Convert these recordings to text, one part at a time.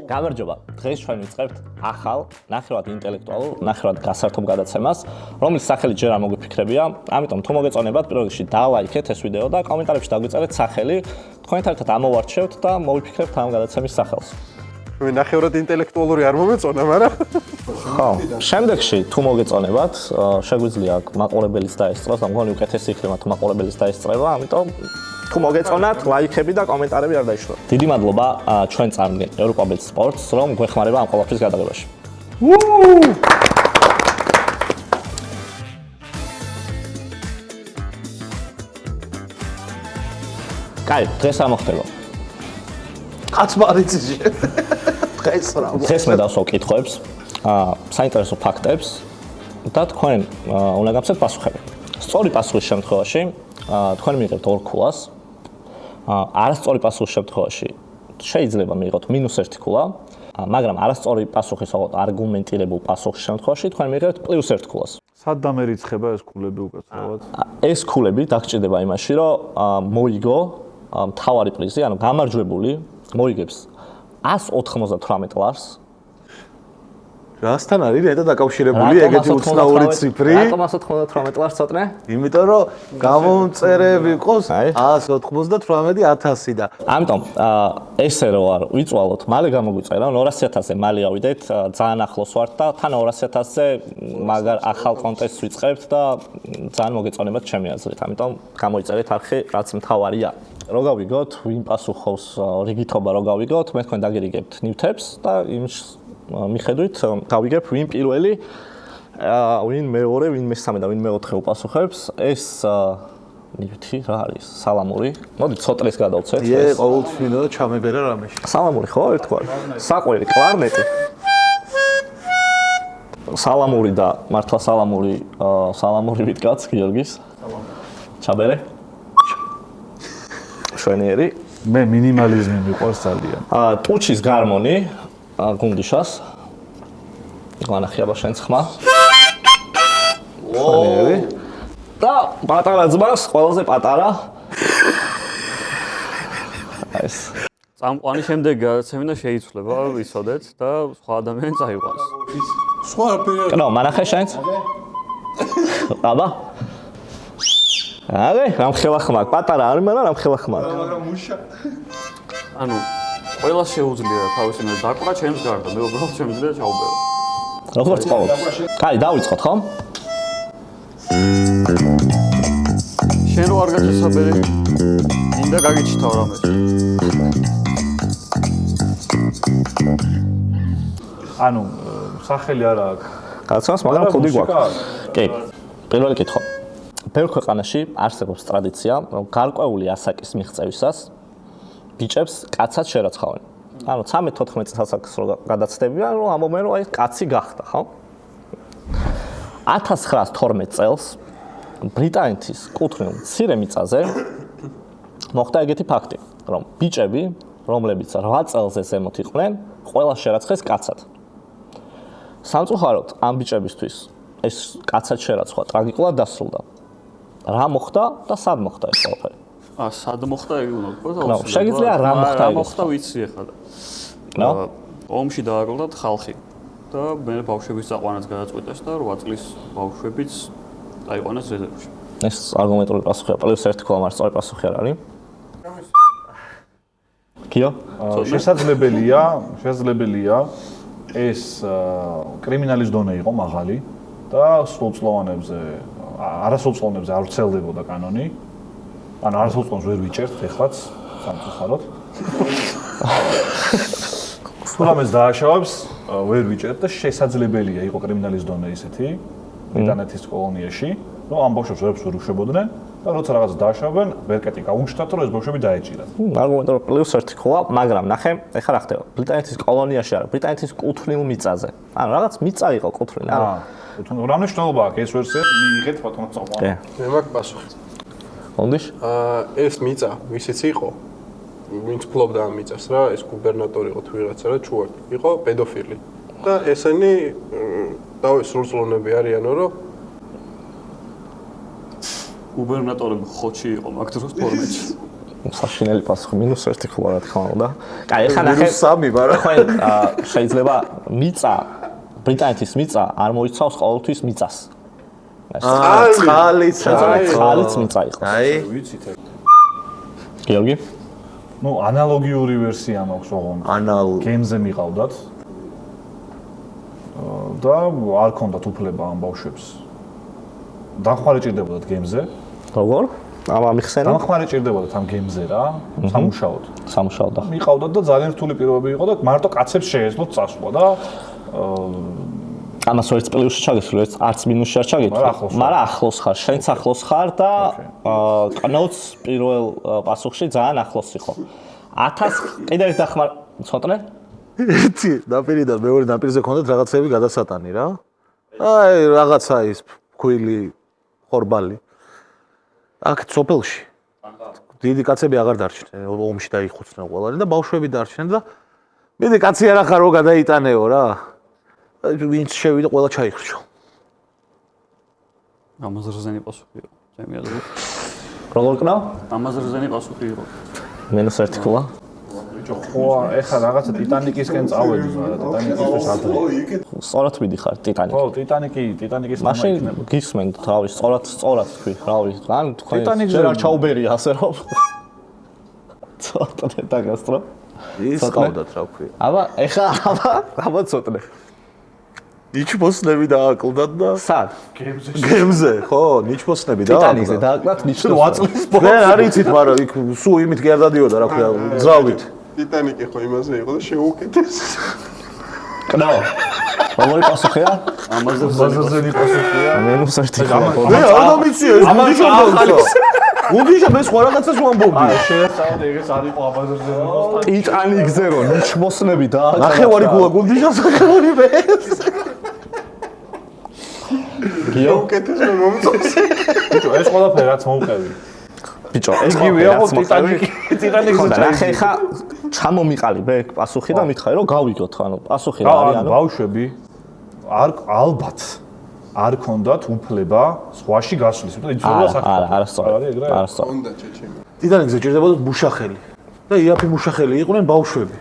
გამარჯობა. დღეს ჩვენ ვიწყებთ ახალ, ნახევრად ინტელექტუალურ, ნახევრად გასართობ გადაცემას, რომლის სახელი ჯერ არ მოგიფიქრებია. ამიტომ თუ მოგეწონებათ, პირველ რიგში დალაიქეთ ეს ვიდეო და კომენტარებში დაგვიწერეთ სახელი. თქვენთან ერთად ამოვარჩევთ და მოვიფიქრებთ ამ გადაცემის სახელს. მე ნახევრად ინტელექტუალური არ მომეწონა, მაგრამ ხო, შემდეგში თუ მოგეწონებათ, შეგვიძლია მაყურებელიც დაესწროს, და მგონი უკეთესი იქნება თუ მაყურებელიც დაესწრება, ამიტომ თუ მოგეწონათ, ლაიქები და კომენტარები არ დაიშლოთ. დიდი მადლობა ჩვენ წარმგენ ევროპაბეთ სპორტს, რომ გვეხმარება ამ ყველაფრის გადაღებაში. კაი, დღეს რა მოხდება? კაც მარიცი. დღეს მე დავსვავ კითხვებს, საინტერესო ფაქტებს და თქვენ უნდა გამცეთ პასუხები. სწორი პასუხის შემთხვევაში თქვენ მიიღებთ 2 ქულას. არასწორი პასუხის შემთხვევაში შეიძლება მიიღოთ -1 ქულა, მაგრამ არასწორი პასუხის არგუმენტირებულ პასუხის შემთხვევაში თქვენ მიიღებთ +1 ქულას. სად დამერიცხება ეს ქულები უკაცრავად? ეს ქულები დაგჭირდება იმაში, რომ მოიგო მთავარი პრიზი, ანუ გამარჯვებული მოიგებს 198 ლარს. რასთან არის ნეტა დაკავშირებული ეგეთი უცნაური ციფრი? რატომ 198 ლარს ცოტნე? იმიტომ რომ გამომწერები ყავს 198,000 და. ამიტომ ესე რო არ ვიწვალოთ, მალე გამოგვიწერა 200,000-ზე მალე ავიდეთ, ძალიან ახლოს ვართ და თან 200,000-ზე მაგარ ახალ კონტესტს ვიწყებთ და ძალიან მოგეწონებათ ჩემი აზრით. ამიტომ გამოიწერეთ არხი, რაც მთავარია. რო გავიგოთ, ვინ პასუხობს, რიგითობა რო გავიგოთ, მე თქვენ დაგირიგებთ ნივთებს და იმის მიხედვით გავიგებ ვინ პირველი, ვინ მეორე, ვინ მესამე და ვინ მეოთხე უპასუხებს. ეს ნივთი რა არის? სალამური. მოდი ცოტნეს გადავცეთ. ყოველთვის მინდა და ჩამებერა რამეში. სალამური ხო ერთგვარი? საყვირი კლარნეტი. სალამური და მართლა სალამური ვიტკაც გიორგის. ჩაბერე. შვენიერი. მე მინიმალიზმი მიყვარს ძალიან. ტუჩის გარმონი გუნდიშას. განახიაბა შენც ხმა. შვენიერი. და პატარა ძმას, ყველაზე პატარა. ეს. წამყვანი შემდეგ გადაცემინდა შეიცვლება, ისოდეთ და სხვა ადამიანი წაიყვანს. სხვა არაფერი. კნო, მანახე შენც? აბა. აი, რამხელა ხმა, პატარა არის, მაგრამ რამხელა ხმა. მაგრამ მუშა. ანუ ყველა შეუძლია თავისი მე დაკვრა ჩემს გარდა, მე უბრალოდ შემიძლია ჩაუბერო. როგორც ყოველთვის. კაი, დავიწყოთ, ხო? შენ რო არ გაჩესაბერი, მინდა გაგიჩითავ რამეს. ანუ სახელი არა აქვს. გაცნობს, მაგრამ კოდი გვაქვს. კი. პირველი კითხვა. ბევრ ქვეყანაში არსებობს ტრადიცია, რომ გარკვეული ასაკის მიღწევისას ბიჭებს კაცად შერაცხავენ. ანუ 13-14 წელს რო გადაცდებიან, რომ ამბობენ, რომ აი კაცი გახდა, ხო? 1912 წელს ბრიტანეთის კუთვნილ მცირე მიწაზე მოხდა ეგეთი ფაქტი, რომ ბიჭები, რომლებიც 8 წელზე ზემოთ იყვნენ, ყველა შერაცხეს კაცად. სამწუხაროდ, ამ ბიჭებისთვის ეს კაცად შერაცხვა ტრაგიკულად დასრულდა. რა მოხდა და სად მოხდა ეს ყველაფერი? სად მოხდა იგი უნდა ვთქვა? ნო, შეგიძლია რა მოხდა? რა მოხდა ვიცი ახლა. ნო? ომში დააკლდათ ხალხი და მე ბავშვების წაყვანაც გადაწყვიტეს და 8 წლის ბავშვებიც დაიყვანეს რეზერვში. ეს არგუმენტული πასუხია, +1 ქულა, მაგრამ სწორი პასუხი არ არის. კიო? შესაძლებელია ეს კრიმინალის დონე იყო მაღალი და არასრულწლოვანებზე არ ვრცელდებოდა კანონი. ანუ არასრულწლოვანს ვერ ვიჭერთ ეხლაც სამწუხაროდ. სულამეს დააშავებს ვერ ვიჭერთ და შესაძლებელია იყო კრიმინალის დონე ისეთი ბრიტანეთის კოლონიაში, რომ ამ ბავშვებს ვერ უშვებოდნენ და როცა რაღაც დააშავებენ, ვერკეტი გაუნჩნდათ, რომ ეს ბავშვები დაეჭირათ. არგუმენტური +1 ქულა, მაგრამ ნახე, ეხლა რა ხდება? ბრიტანეთის კოლონიაში არა, ბრიტანეთის კუთვნილ მიწაზე. ანუ რაღაც მიწა იყო კუთვნილი, არა? რა მნიშვნელობა აქვს ეს ვერსია? მიიღეთ ბატონო წაყვანა. მე მაქვს პასუხი. კონდიშ? ეს მიწა, ვისიც იყო, ვინც ფლობდა ამ მიწას რა, ეს გუბერნატორი იყო თუ ვიღაცა რა, ჩუვაკი, იყო პედოფილი. და ესენი სრულწლოვნები არიანო, რომ გუბერნატორები ხოჩი იყო მაგ დროს 12-ში. საშინელი პასუხი -1 ხულა რა თქმა უნდა. კაი, ეხლა ნახე -3, მაგრამ თქვენ შეიძლება მიწა ბრიტანეთის მიწა არ მოიცავს ყოველთვის მიწას. წყალიც წყალიც მიწა იყოს. აი, ვიცით ეგ. გიორგი? ნუ ანალოგიური ვერსია მაქვს ოღონდ. გეიმზე მიყავდათ. და არ ქონდათ უფლება ამ ბავშვებს. დამხმარე ჭირდებოდათ გეიმზე. როგორ? ამიხსენა? დამხმარე ჭირდებოდათ ამ გეიმზე რა, სამუშაოდ. სამუშაოდ და მიყავდათ და ძალიან რთული პირობები იყო და მარტო კაცებს შეეძლოთ წასვლა და ამას ვერც პლუსში ჩაგესული, ვერც არც მინუსში არ ჩაგეთქვი. მაგრამ ახლოს ხარ, შენც ახლოს ხარ და კნოც პირველ პასუხში ძალიან ახლოს იყო. 1000 კიდევ ერთ დახმარ ცოტნე? ერთი ნაპირიდან მეორე ნაპირზე ქონდათ რაღაცები გადასატანი რა. აი, რაღაცა ის ფქვილი, ხორბალი. აქ სოფელში. დიდი კაცები აღარ დარჩნენ, ომში დაიხუცნენ ყველანი და ბავშვები დარჩნენ და მე კაცი არ ახარ რო გადაიტანეო რა. ვინც შევიდა ყველა ჩაიხრჩო. ამაზე რზენი პასუხი იყო. ჩემი აზრით. როგორ კნავ? ამაზე რზენი პასუხი იყო. -1 ხულა. ხო, ეხლა რაღაცა ტიტანიკისკენ წავედი, მაგრამ ტიტანიკისთვის ადრე. სწორად მიდიხარ ტიტანიკი. ხო, ტიტანიკის მამა მაშინ იქნება. გისმენთ, რავი, სწორად თქვი, რავი, ან თქვენ ტიტანიკზე არ ჩაუბერია ასე რომ. ცოტნე დაგასტრო. ის ყავდათ რა ვქვია. აბა ცოტნე. ნიჩბოსნები დააკლდათ და სად? გემზე, ხო, ნიჩბოსნები დააკლდათ. ტიტანიკზე დააკლდათ ნიჩბოსნები. ვაწლის მე არ იცით, მაგრამ იქ სულ იმით კი არ დადიოდა რა ვქვია, ძრავით. ტიტანიკი ხო იმაზე იყო და შეუკეთეს. კნო. როგორი პასუხია? ამაზე ზაზაზენი პასუხია. -1 ხულა. მე არ დამიცია ეს გუნდიშა გუნდიშა მე სხვა რაღაცას ვამბობდი. შეეცავდი ეგეც არ იყო აბაზერზე. ტიტანიკზე რო ნიჩბოსნები დააკლდათ. ნახევარი გულა გუნდიშა საკუთარი მე. შეუკეთეს მე მომწონს. ბიჭო, ეს ყველაფერი რაც მოვყევი. ბიჭო, ეს გივია ხო ტიტანიკზე ნახე ხა ჩამომიყალიბე პასუხი და მითხარი რომ გავიგოთ, ანუ პასუხი რა არის, ანუ ბავშვები ალბათ არ ქონდათ უფლება სხვაში გასვლის, იმიტომ იცოდა საქმე. არასწორად. არასწორად. უნდა ჩეჩემი. ტიტანიკზე ჭირდებოდა მუშახელი. და იაფი მუშახელი იყვნენ ბავშვები.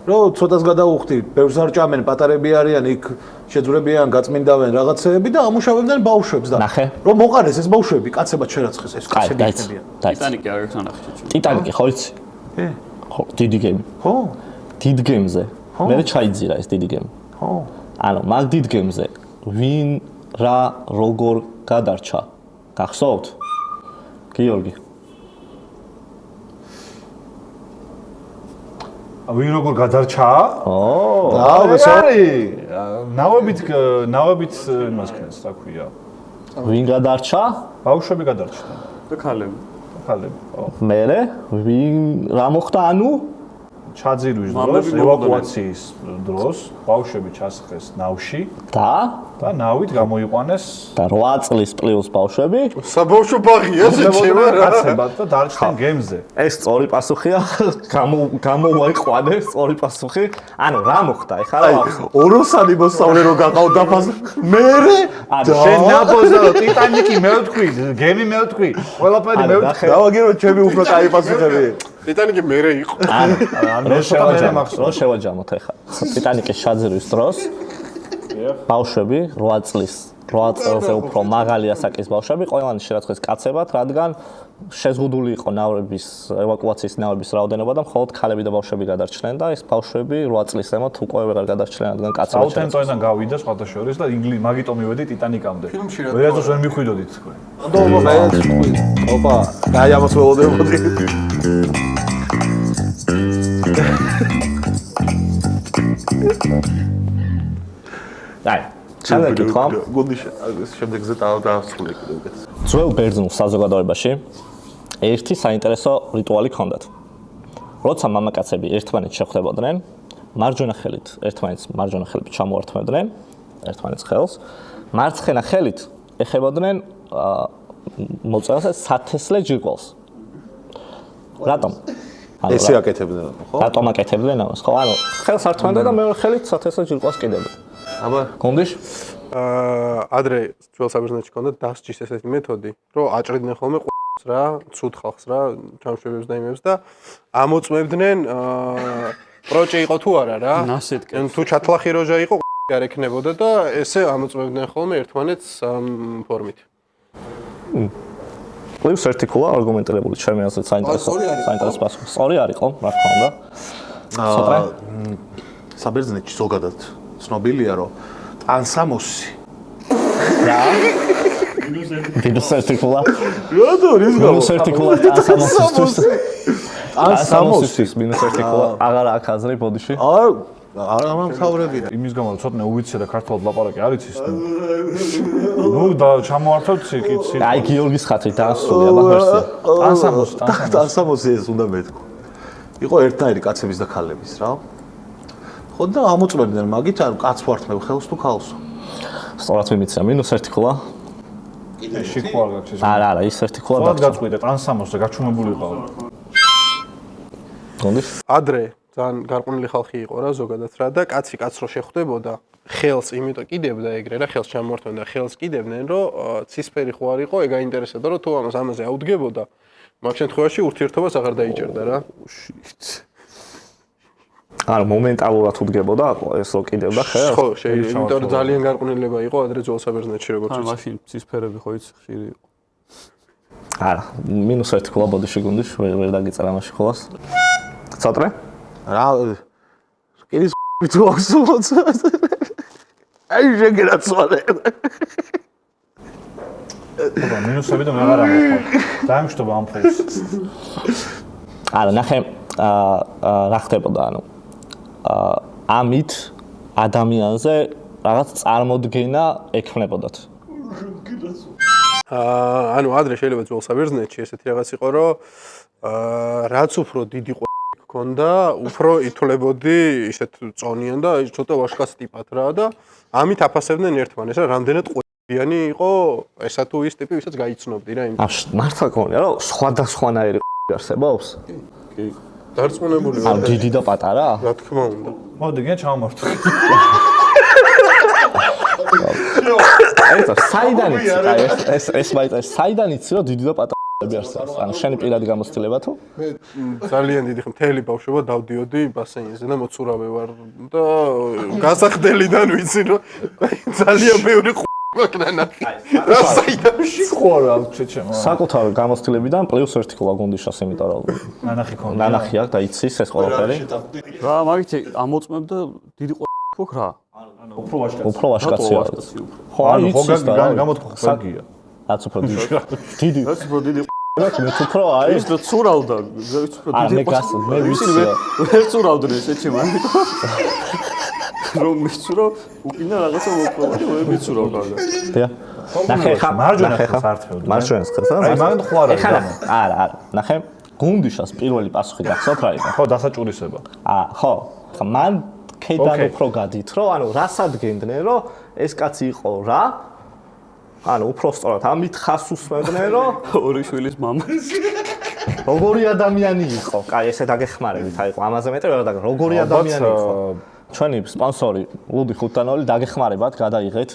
რო ცოტას გადაუხდი, ბევრს არ ჭამენ, პატარები არიან, იქ შეძვრებიან, გაწმინდავენ რაღაცეები და ამუშავებდნენ ბავშვებს და ნახე. რომ მოყარეს ეს ბავშვები, კაცებად შერაცხეს ეს კაცები იქნებიან. ტიტანიკი არ აქვს ნახე ჩეჩი. ტიტანიკი ხო იცი? კი. ხო, დიდი გემი. ხო? დიდ გემზე. მე ჩაიძირა ეს დიდი გემი. ხო. ანუ მაგ დიდ გემზე ვინ რა როგორ გადარჩა? გახსოვთ? გიორგი. ვინ როგორ გადარჩა? ნავებით იმას ქენს, რა ქვია. ვინ გადარჩა? ბავშვები გადარჩნენ. და ქალები. ხალები, ხო. მერე ვინ რა მოხდა, ანუ ჩაძირვის დროს, მამები ევაკუაციის დროს ბავშვები ჩასხეს ნავში და ნავით გამოიყვანეს და 8 წლის პლუს ბავშვები საბავშვო ბაღია შეჩემა რა. კაცებად და დარჩნენ გემზე. ეს სწორი პასუხია, გამოიყვანეს სწორი პასუხი. ანუ რა მოხდა, ეხლა რა ვახსოვ? ოროსანი მოსწავლე რო გაყავ დაფაზე. მერე შენ ნაბოზო ტიტანიკი მე ვთქვი, გემი მე ვთქვი, ყველაფერი მე ვთქვი. დავაგირო ჩემი უფრო კაი პასუხები. ტიტანიკი მერე იყო. რო შევაჯამოთ ეხლა. ტიტანიკის ჩაძირვის დროს ბავშვები 8 წელზე უფრო მაღალი ასაკის ბავშვები ყველანი შერაცხეს კაცებად, რადგან შეზღუდული იყო ნავების ევაკუაციის ნავების რაოდენობა და მხოლოდ ქალები და ბავშვები გადარჩნენ და ეს ბავშვები 8 წლის ზემოთ უკვე ვეღარ გადარჩნენ, რადგან კაცები საუთემპტონიდან გავიდა სხვათა შორის და მაგიტომ მივედი ტიტანიკამდე. ფილმში რა ვერასდროს ვერ მიხვიდოდით თქვენ. ოპა, აი ამას ველოდებოდი. აი, ჩაგეკითხა ხო? გუნდიშა შემდეგზე დაასრულე კიდევ უკეთ. ძველ ბერძნულ საზოგადოებაში ერთი საინტერესო რიტუალი ჰქონდათ. როცა მამაკაცები ერთმანეთს შეხვდებოდნენ, მარჯვენა ხელით ერთმანეთს მარჯვენა ხელით ჩამოართმევდნენ ერთმანეთს ხელს, მარცხენა ხელით ეხებოდნენ მოწელს სათესლე ჯირკვალს. რატომ? ესე აკეთებდნენ, ხო? რატომ აკეთებდნენ ამას? ხო, ანუ ხელს ართმევდნენ და მეორე ხელით სათესლე ჯირკვალს კიდევდნენ. აბა, გონდიშ? ადრე ძველ საბერძნეთში ჰქონდა დასჯის ესეთი მეთოდი, რომ აჭრიდნენ ხოლმე ხალხს რა, ცუდ ხალხს რა, ჩამშვებებს და იმებს და ამოწმებდნენ პროჭი იყო თუ არა რა. ნასეთკე. თუ ჩათლახი როჟა იყო არ ექნებოდა და ესე ამოწმებდნენ ხოლმე ერთმანეთს ამ ფორმით. პლუს ერთი ქულა არგუმენტირებული ჩემი აზრით საინტერესო პასუხი. სწორი არისო, რა თქმა უნდა. სოტრე? საბერძნეთში ზოგადად ცნობილია რომ ტანსამოსი რა? მინუს ერთი ქულა. რატო ის მინუს ერთი ქულა ტანსამოსისთვის. ტანსამოსი მინუს ერთი ქულა აღარ აქვს აზრი ბოდიში. არ ამთავრებია. იმის გამო ცოტნე უვიცე და ქართულად ლაპარაკი არ იცის. ნუ და ჩამოართვით ციკიცი. აი გიორგის ხათრი დაასრულე აბა ვერსია. ტანსამოსი ეს უნდა მეთქო. იყო ერთნაირი კაცების და ქალების რა. ხო და ამოწმებდნენ მაგით არ კაც ვართმევ ხელს თუ ქალსო. სწორად მიმიცია მინუს ერთი ქულა. შიქვა არ გაქვს ეს. არა, ის ერთი ქულა და და გაწყვიტე ტანსამოსზე გაჩუმებული ყავ. გონდის? ადრე ძალიან გარყვნილი ხალხი იყო რა ზოგადად რა და კაცი კაც რო შეხვდებოდა ხელს იმიტომ კიდებდა ეგრე რა ხელს ჩამორთმენ და ხელს კიდებდნენ რომ ცისფერი ხო არ იყო ეგ აინტერესებდა რომ თუ ამაზე აუდგებოდა მაგ შემთხვევაში ურთიერთობას აღარ დაიჭერდა რა არა მომენტალურად უდგებოდა ეს რო კიდევდა ხელს ხო შეიძლება იმიტომ რომ ძალიან გარყვნილება იყო ადრე ძველ საბერძნეთში როგორც ან მაშინ ცისფერები ხო იცი ხშირი იყო არა მინუს ერთი ქულა ბოდიში გუნდის ვერ დაგიწერა მაშინ ქულას ცოტრე რა კიდის თუ აქსულოც აი შეგერაცვალე აბა მინუსები და მეღარ ამოხვალ დაიმშვიდობა ამ ფულს არა ნახე რა ხდებოდა ანუ ამით ადამიანზე რაღაც წარმოდგენა ექნებოდათ ანუ ადრე შეიძლება ძველ საბერძნეთში ესეთი რაღაც იყო რომ რაც უფრო დიდი გქონდა, უფრო ითვლებოდი ისეთ წონიან და ცოტა ვაშკას ტიპად რა და ამით აფასებდნენ ერთმანეთს რა რამდენად ყოიანი იყო ესა თუ ის ტიპი ვისაც გაიცნობდი რა იმ მართლა გონია რომ სხვადასხვანაირი არსებობს? კი დარწმუნებული ვარ დიდი და პატარა? რა თქმა უნდა მოდი გენ ჩავმართო საიდან იცი ეს მაინტერესებს საიდან იცი რომ დიდი და პატარა არსებობს ანუ შენი პირადი გამოცდილება თუ მე ძალიან დიდი მთელი ბავშვობა დავდიოდი ბასეინზე და მოცურავე ვარ და გასახდელიდან ვიცი რომ ძალიან ბევრი ყოქნანა რა საიდანში ხო რა ჩეჩემო საკუთარ გამოცდილებიდან პლუს ერთი ქულა გუნდიშას იმიტომ რომ ნანახი ქონდა ნანახი აქვს და იცის ეს ყველაფერი რა მაგით ამოწმებდა დიდი ყოქ რა ანუ უფრო უფრო ვაშკაცია ხო ანუ ხო გამოთქვა ხარგია რაც უფრო დიდი რაც უფრო დიდი რაც მე უფრო აი ის და ცურავდა რაც უფრო დიდი მე გასულ მე ვიცი ვერ ცურავდნენ ესეჩი მაგრამ რომ მიცურავ უკინა რაღაცა მოკვლევა ვერ მიცურავ კარგად დია ნახე ხა მარჯვენა ხელს ართმევდი მარჯვენა ხელს აი მაგ ხო არა ნახე გუნდიშას პირველი პასუხი გახსოვთ რა იყო ხო დასაჭურისება ხო ხა მან ქედან უფრო გადით რომ ანუ რას ადგენდნენ რომ ეს კაცი იყო რა ანუ უფრო სწორად ამით ხას უსმევდნენ რომ ორი შვილის მამა როგორი ადამიანი იყო კაი ესე დაგეხმარებით აი ამაზე მეტი ვერ დაგ როგორი ადამიანი იყო ჩვენი სპონსორი ლუდი ხუთანოლი დაგეხმარებათ გადაიღეთ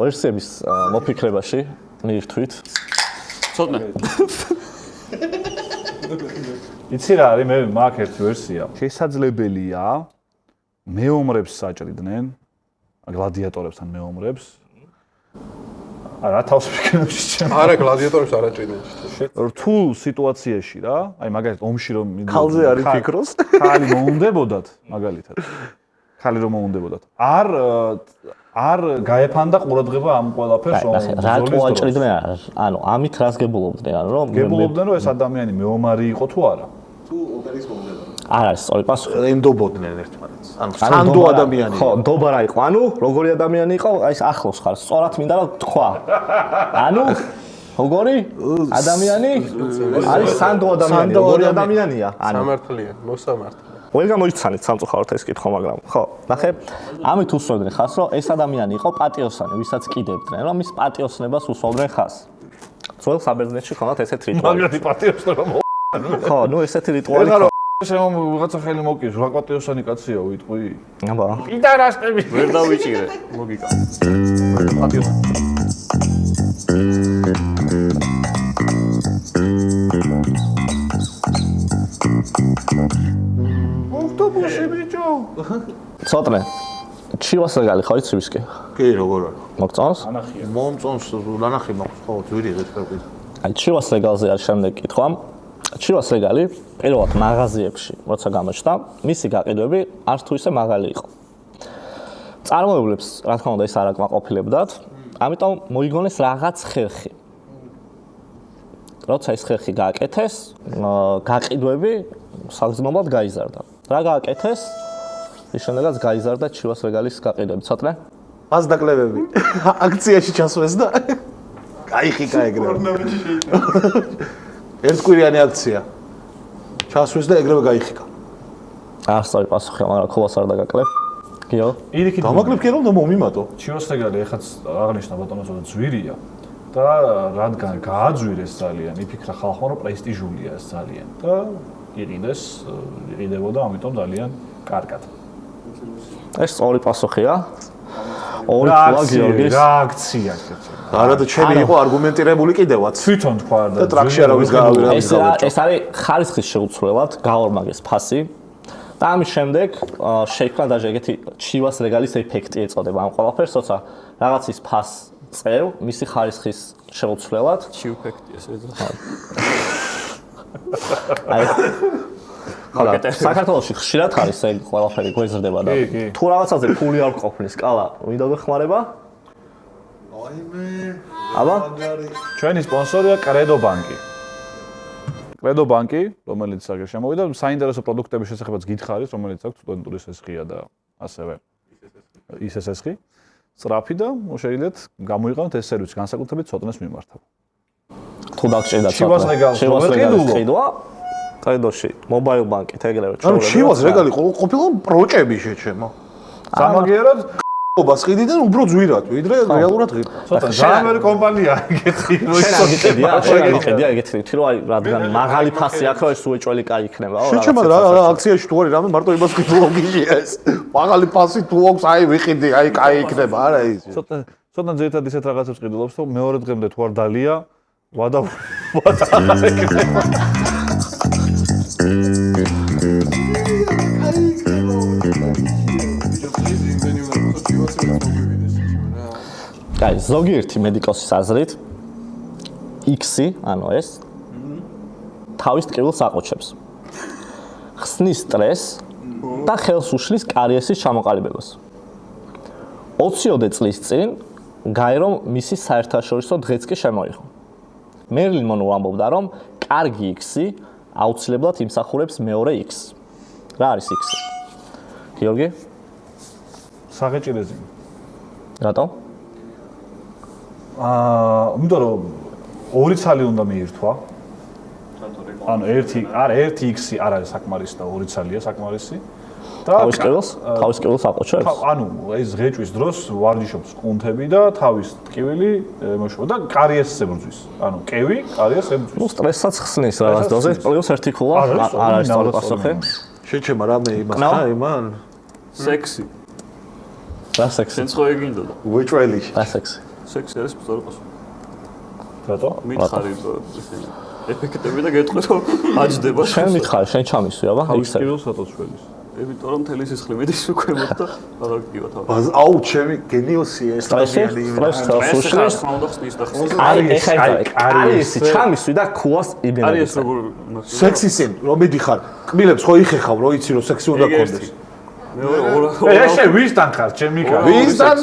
ვერსიების მოფიქრებაში ნირთვით ცოტნე იცი რა არის მე მაგ ერთი ვერსია შესაძლებელია მეომრებს საჭრიდნენ გლადიატორებთან მეომრებს არა თავს ვიქნებში ჩემ არა გლადიატორებს არ აჭრიდნენ რთულ სიტუაციაში რა აი მაგალითად ომში რომ ქალზე არის ფიქროს ხალი მოუნდებოდათ მაგალითად ხალი რომ მოუნდებოდათ არ გაეფანდა ყურადღება ამ ყველაფერს რატო აჭრიდნენ ანუ ამით რას გებულობდნენ ანუ რომ გებულობდნენ რომ ეს ადამიანი მეომარი იყო თუ არა თუ ოპერის მომდევნო არა ეს სწორი პასუხი ენდობოდნენ ერთმანეთს ანუ სანდო ადამიანი ხო ნდობა რა იყო ანუ როგორი ადამიანი იყო აი ეს ახლოს ხარ სწორად მინდა რომ თქვა ანუ როგორი ადამიანი არის სანდო ადამიანი როგორი ადამიანია ანუ სამართლიან მოსამართლე ვერ გამოიცანით სამწუხაროდ ეს კითხვა მაგრამ ხო ნახე ამით უსვამდნენ ხას რომ ეს ადამიანი იყო პატიოსანი ვისაც კიდებდნენ რომ ის პატიოსნებას უსვამდნენ ხას ძველ საბერძნეთში ხონდათ ესეთ რიტუალი მაგათი პატიოსნება ხო ნუ ესეთი რიტუალი ხო შემო რაღაცა ხელი მოკის რა პატიოსანი კაცია ვიტყვი აბა პიდარასტები ვერ დავიჭირე ლოგიკა პატიოსანი ავტობუსი ბიჭო. ცოტნე. ჩივას რეგალი ხო იცი ვისკი? კი, როგორ არის? მოგწონს? ანახია. მომწონს ლანახი მაქვს ხო, ძვირი ეს ფერყი. აი ჩივას რეგალზე არის შემდეგ კითხვა. ჩივას რეგალი პირველად მაღაზიებში როცა გამოჩნდა, მისი გაყიდვები არც თუ ისე მაღალი იყო. წარმოებლებს, რა თქმა უნდა, ის არ აკმაყოფილებდათ, ამიტომ მოიგონეს რაღაც ხერხი. როცა ის ხერხი გააკეთეს, გაყიდვები საგრძნობლად გაიზარდა. რა გააკეთეს? ის შემდეგაც გაიზარდა ჩივას რეგალის გაყიდვები. ცოტნე? ფასდაკლებები. აქციაში ჩასვეს და გაიხიკა ეგრევე. ერთკვირიანი აქცია. ჩასვეს და ეგრევე გაიხიკა. არ სწორი პასუხია, მაგრამ ქოლას არ დაგაკლებ. გიო? ირიქით დამაკლებ კი რომ და მომიმატო. ჩივას რეგალი ეხაც აღნიშნა ბატონო ზოგადად ძვირია და რადგან გააძვირეს ძალიან, იფიქრა ხალხმა რომ პრესტიჟულია ეს ძალიან და იყიდებოდა ამიტომ ძალიან კარგად. ეს სწორი პასუხია. ორი ქულა გიორგის. რა აქცია კეთილი. არა და ჩემი იყო არგუმენტირებული კიდევაც. თვითონ თქვა და ტრაქში არავის გაავირა. ეს არის ხარისხის შეუცვლელად გაორმაგეს ფასი და ამის შემდეგ შეიქმნა დაჟე ეგეთი ჩივას რეგალის ეფექტი ეწოდება ამ ყველაფერს, როცა რაღაცის ფას წევ, მისი ხარისხის შეუცვლელად ჩიუფექტი ესე და აი საქართველოში ხშირად არის ეგ ყველაფერი გვეზრდება და თუ რაღაცაზე ფული არ გყოფნის, კალა, ვინდა გეხმარება? აბა? ჩვენი სპონსორია კრედო ბანკი. კრედო ბანკი, რომელიც აგერ შემოვიდა, საინტერესო პროდუქტების შესახებაც გითხარით, რომელიც აქვს სტუდენტური სესხია და ასევე ის სესხი. სწრაფი და შეგიძლიათ გამოიყენოთ ეს სერვისი განსაკუთრებით ცოტნეს მიმართავ. თუ დაგჭირდა ჩივას რეგალს ყიდვა კრედოში, მობაილ ბანკით ეგრევე ანუ ჩივას რეგალი ყოფილა პროჭები შეჩემო. სამაგიეროდ ობას ყიდიდან უფრო ძვირად, ვიდრე რეალურად ღირდა. ცოტა ჟანერი კომპანია ეგეთი შეგიძლია ეგეთი თი რომ აი რადგან მაღალი ფასი აქვს ეს უეჭველი კაი იქნება რა შეჩემო რა აქციაში თუ არის რამე მარტო იმას ყიდულოგია ეს. მაღალი ფასი თუ აქვს აი ვიყიდი, აი კაი იქნება არა ის. ცოტა ზედად ისეთ რაღაცებს ყიდულობს რომ მეორე დღემდე თუ არ დალია ვადა აი ზოგიერთი მედიკოსის აზრით X-ი, ანუ ეს თავის ტკივილს აყოჩებს. ხსნის სტრესს და ხელს უშლის კარიესის ჩამოყალიბებას. 20-ოდე წლის წინ გაერო მისი საერთაშორისო დღეც კი შემოიღო. მერლინ მონრო ამბობდა, რომ კარგი X-ი აუცილებლად იმსახურებს მეორე X-ს. რა არის X-ი? გიორგი? საღეჭირეზი. რატომ? იმიტომ რომ ორი ცალი უნდა მიირთვა. ანუ ერთი X-ი არ არის საკმარისი და ორი ცალია საკმარისი. თავის ტკივილს აყოჩებს? ანუ ეს ღეჭვის დროს ვარჯიშობს კუნთები და თავის ტკივილი მოშვა და კარიესს ებრძვის. ანუ კევი კარიესს ებრძვის. ნუ სტრესსაც ხსნის რაღაც დოზე, პლუს ერთი ქულა არ არის სწორი პასუხი. შეჩემა რამე იმას ხა იმან? სექსი. რა სექსი? შენ ხო ეგინდოდა? უეჭველი. რა სექსი? სექსი არის სწორი პასუხი. რატო? მითხარი ესენი ეფექტები და გეტყვი რომ აჯდება. შენ მითხარი, შენ ჩამისვი, აბა? თავის ტკივილს ატოცველის. იმიტომ რომ თელი სისხლი მიდის უქვემოთ და აღარ გიგება თავი. აუ ჩემი გენიოსია ეს სტრესი სუშლის უნდა ხსნის და ხსნის. კარიესი ჩამისვი და ქუას იბენებს. არის როგორ სექსისენ რომ მიდიხარ კბილებს ხო იხეხავ რო იცი რომ სექსი უნდა გქონდეს ესე ვისთან ხარ ჩემი კარი ვისთან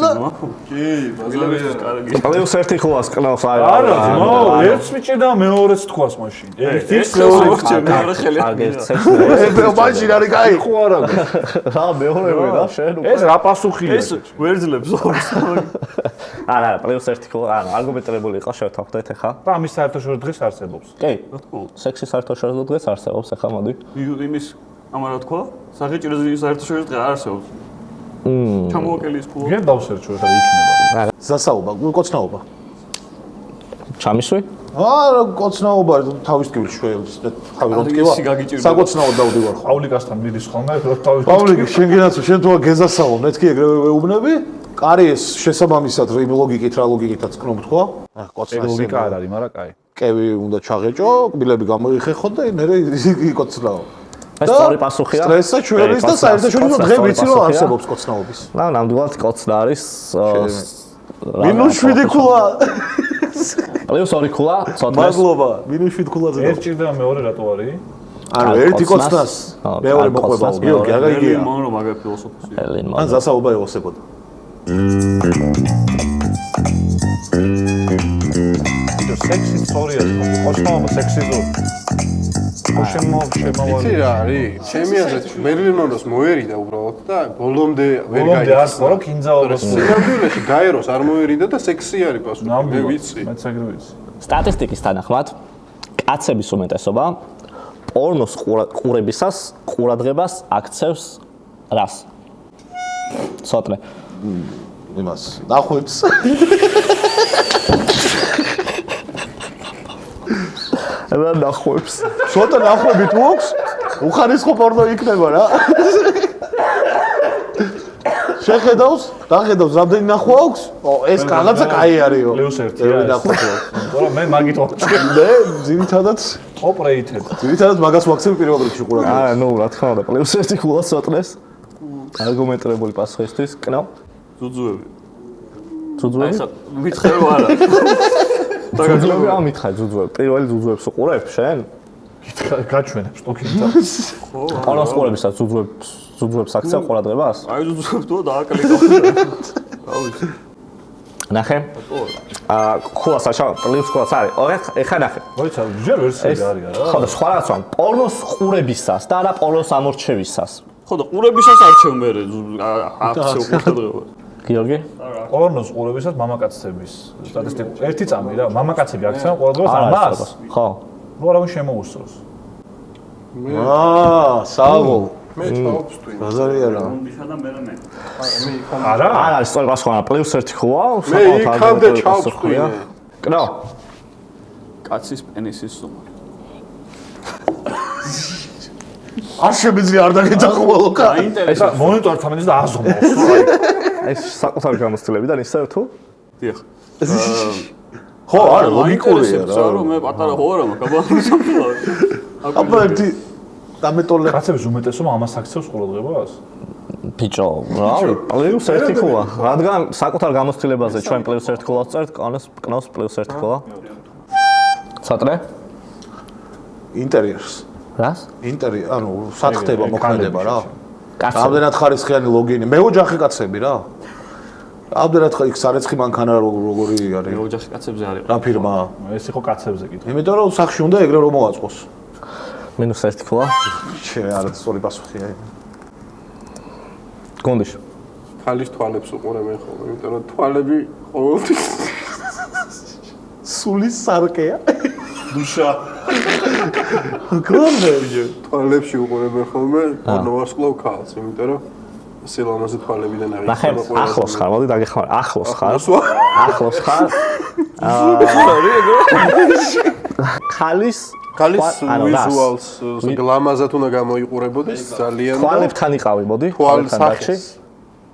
კი ბაზარია კარგი. პლუს ერთი ქუას ყნავს აი არა ძმო ერთს მიჭირდა მეორეც თქვას მაშინ ეს მეორე მეორე ხელი კარგი სექსი მაშინ არის კაი ხო არა რა მეორევე და შენ ეს რა პასუხია ეს ვერძლებს ორს არა პლუს ერთი ქუა ანუ არგუმენტირებული იყო შევთავდეთ ახლა და ამის საერთაშორისო დღეს არსებობს კი სექსის საერთაშორისო დღეს არსებობს ახლა მოდი იმის ამა რა თქვა საღეჭიროზე საერთაშორისო დღე არ არსებობს ჩამოვაკელი ის ქულა ვინ დავსერჩო ხა იქნება ზასაობა კოცნაობა ჩამისვი არა კოცნაობა თავის ტკივილს შველს და თავი რომ ტკივა საკოცნაოდ დავდივარ ხო პავლიკასთან მიდის ხოლმე თავის პავლიკი შენ გინაცო შენ თუ გეზასაო მეთქი ეგრევე ვეუბნები კარიეს შესაბამისად იმ ლოგიკით რა ლოგიკითაც კნობთ ხო კოცნაობა ლოგიკა არ არის მაგრამ კაი კევი უნდა ჩაღეჭო კბილები გამოიხეხო და მე იკოცნაო ეს სწორი პასუხია. სტრესსა ჩვეულის და საერთაშორისო დღე ვიცი რომ არსებობს კოცნაობის. და ნამდვილად კოცნა არის -7 ქულა. +2 ქულა, ცოტა. მადლობა. -7 ქულაზე. ერთ ჭირდება მეორე რატო არის? ანუ ერთი კოცნას მეორე მოყვებაო. გიორგი აგიგია. მან რომ აგერ ფილოსოფოსია. ან ზასაუბა ევასებოდა. სექსი სწორია, კოცნაობა სექსიზო. იცი რა არის? ჩემი აზრით მერილინ მონროს მოერიდა უბრალოდ და ბოლომდე ვერ ბოლომდე გაიგო. არ ხო კინძაობას. სინამდვილეში გაეროს არ მოერიდა და სექსი არის პასუხი. მე ვიცი. მეც ეგრე ვიცი. სტატისტიკის თანახმად, კაცების უმეტესობა პორნოს ყურებისას ყურადღებას აქცევს რას? ცოტნე. იმას ნახვებს. აბა ნახვებს. ცოტა ნახვები თუ აქვს? უხარისხო პორნო იქნება რა. შეხედავს, დახედავს რამდენი ნახვა აქვს? ეს რაღაცა კაი არისო. +1 ნახვა აქვს. თორე მე მაგით ვაწყე. მე ძირითადად ოპრეიტედ. ძირითადად მაგას ვაქცევი პირველ რიგში ყურადღებას. არა, ნუ რა თქმა უნდა, +1 ქულა ცოტნეს. არგუმენტირებული პასუხისთვის, კნო. ძუძუები. ძუძუები? აი, მითხე რომ არა. ძუძუები ამითხარ ძუძუები. პირველი ძუძუებს უყურებ შენ? გაჩვენებს ტოკინთან. პორნოს ყურებისას ძუძუებს აქცევ ყურადღებას? აი ძუძუებს თუ დააკლიკო. რა ვიცი. ნახე. ქულას აშა +ქულას არის. ეხა ნახე. მოიცა, ჯერ ვერსია არის რა. ხო და სხვა რაღაც ვამ. პორნოს ყურებისას და არა პორნოს ამორჩევისას. ხო და ყურებისას არჩევ მე აქცევ ყურადღებას. გიორგი? პორნოს ყურებისას მამაკაცების სტატისტიკა. ერთი წამი რა, მამაკაცები აქცევენ ყურადღებას ამას. ხო. ნუ არავინ შემოუსწროს. საღო. მე ჩაობს თუ ბაზარია რა. მიშა და მე. არა? არ არის სწორი პასუხი, +1 ქულა. მე იქამდე ჩაობს თუ კნო. კაცის პენისის სუმა. არ შემიძლია არ დაგეძახულო კა. ესა მონიტორთან მინდა და აზომავს. ეს საკუთარი გამოცდილებიდან ისევ თუ? დიახ. ხო, არა, ლოგიკურია რა. რომ მე პატარა ხო არა მაქვს, აბა აბა ერთი დამეტოლე. კაცების უმეტესობა ამას აქცევს ყურადღებას? ბიჭო, რავი, +1 ქულა. რადგან საკუთარ გამოცდილებაზე ჩვენ +1 ქულას წერთ, კნოს +1 ქულა. ცოტნე? ინტერიერს. რას? ანუ საფრთხება მოქმედება რა. კაცები. რამდენად ხარისხიანი ლოგინი. მე ოჯახი კაცები რა. რამდენად იქ სარეცხი მანქანა როგორი არის? ოჯახი კაცებზე არის. რა ფირმა? ეს იყო კაცებზე კითხვა. იმიტომ რომ სახში უნდა ეგრე რომ მოაწყოს. -1 ქულა. შე არა სწორი პასუხია. გონდიში. ხალის თვალებს უყურე მე ხოლმე, იმიტომ რომ თვალები ყოველთვის სულის სარკეა. დუშა. გონდე. თვალებში უყურებ ხოლმე, პორნოვარსკვლავ ქალს, იმიტომ რომ სილამაზე თვალებიდან არის. ნახე, ახლოს ხარ, მოდი დაგეხმარ. ახლოს ხარ. ახლოს ხარ. ხალის ვიზუალს გლამაზად უნდა გამოიყურებოდეს ძალიან. თვალებთან იყავი, მოდი. თვალთან დაში.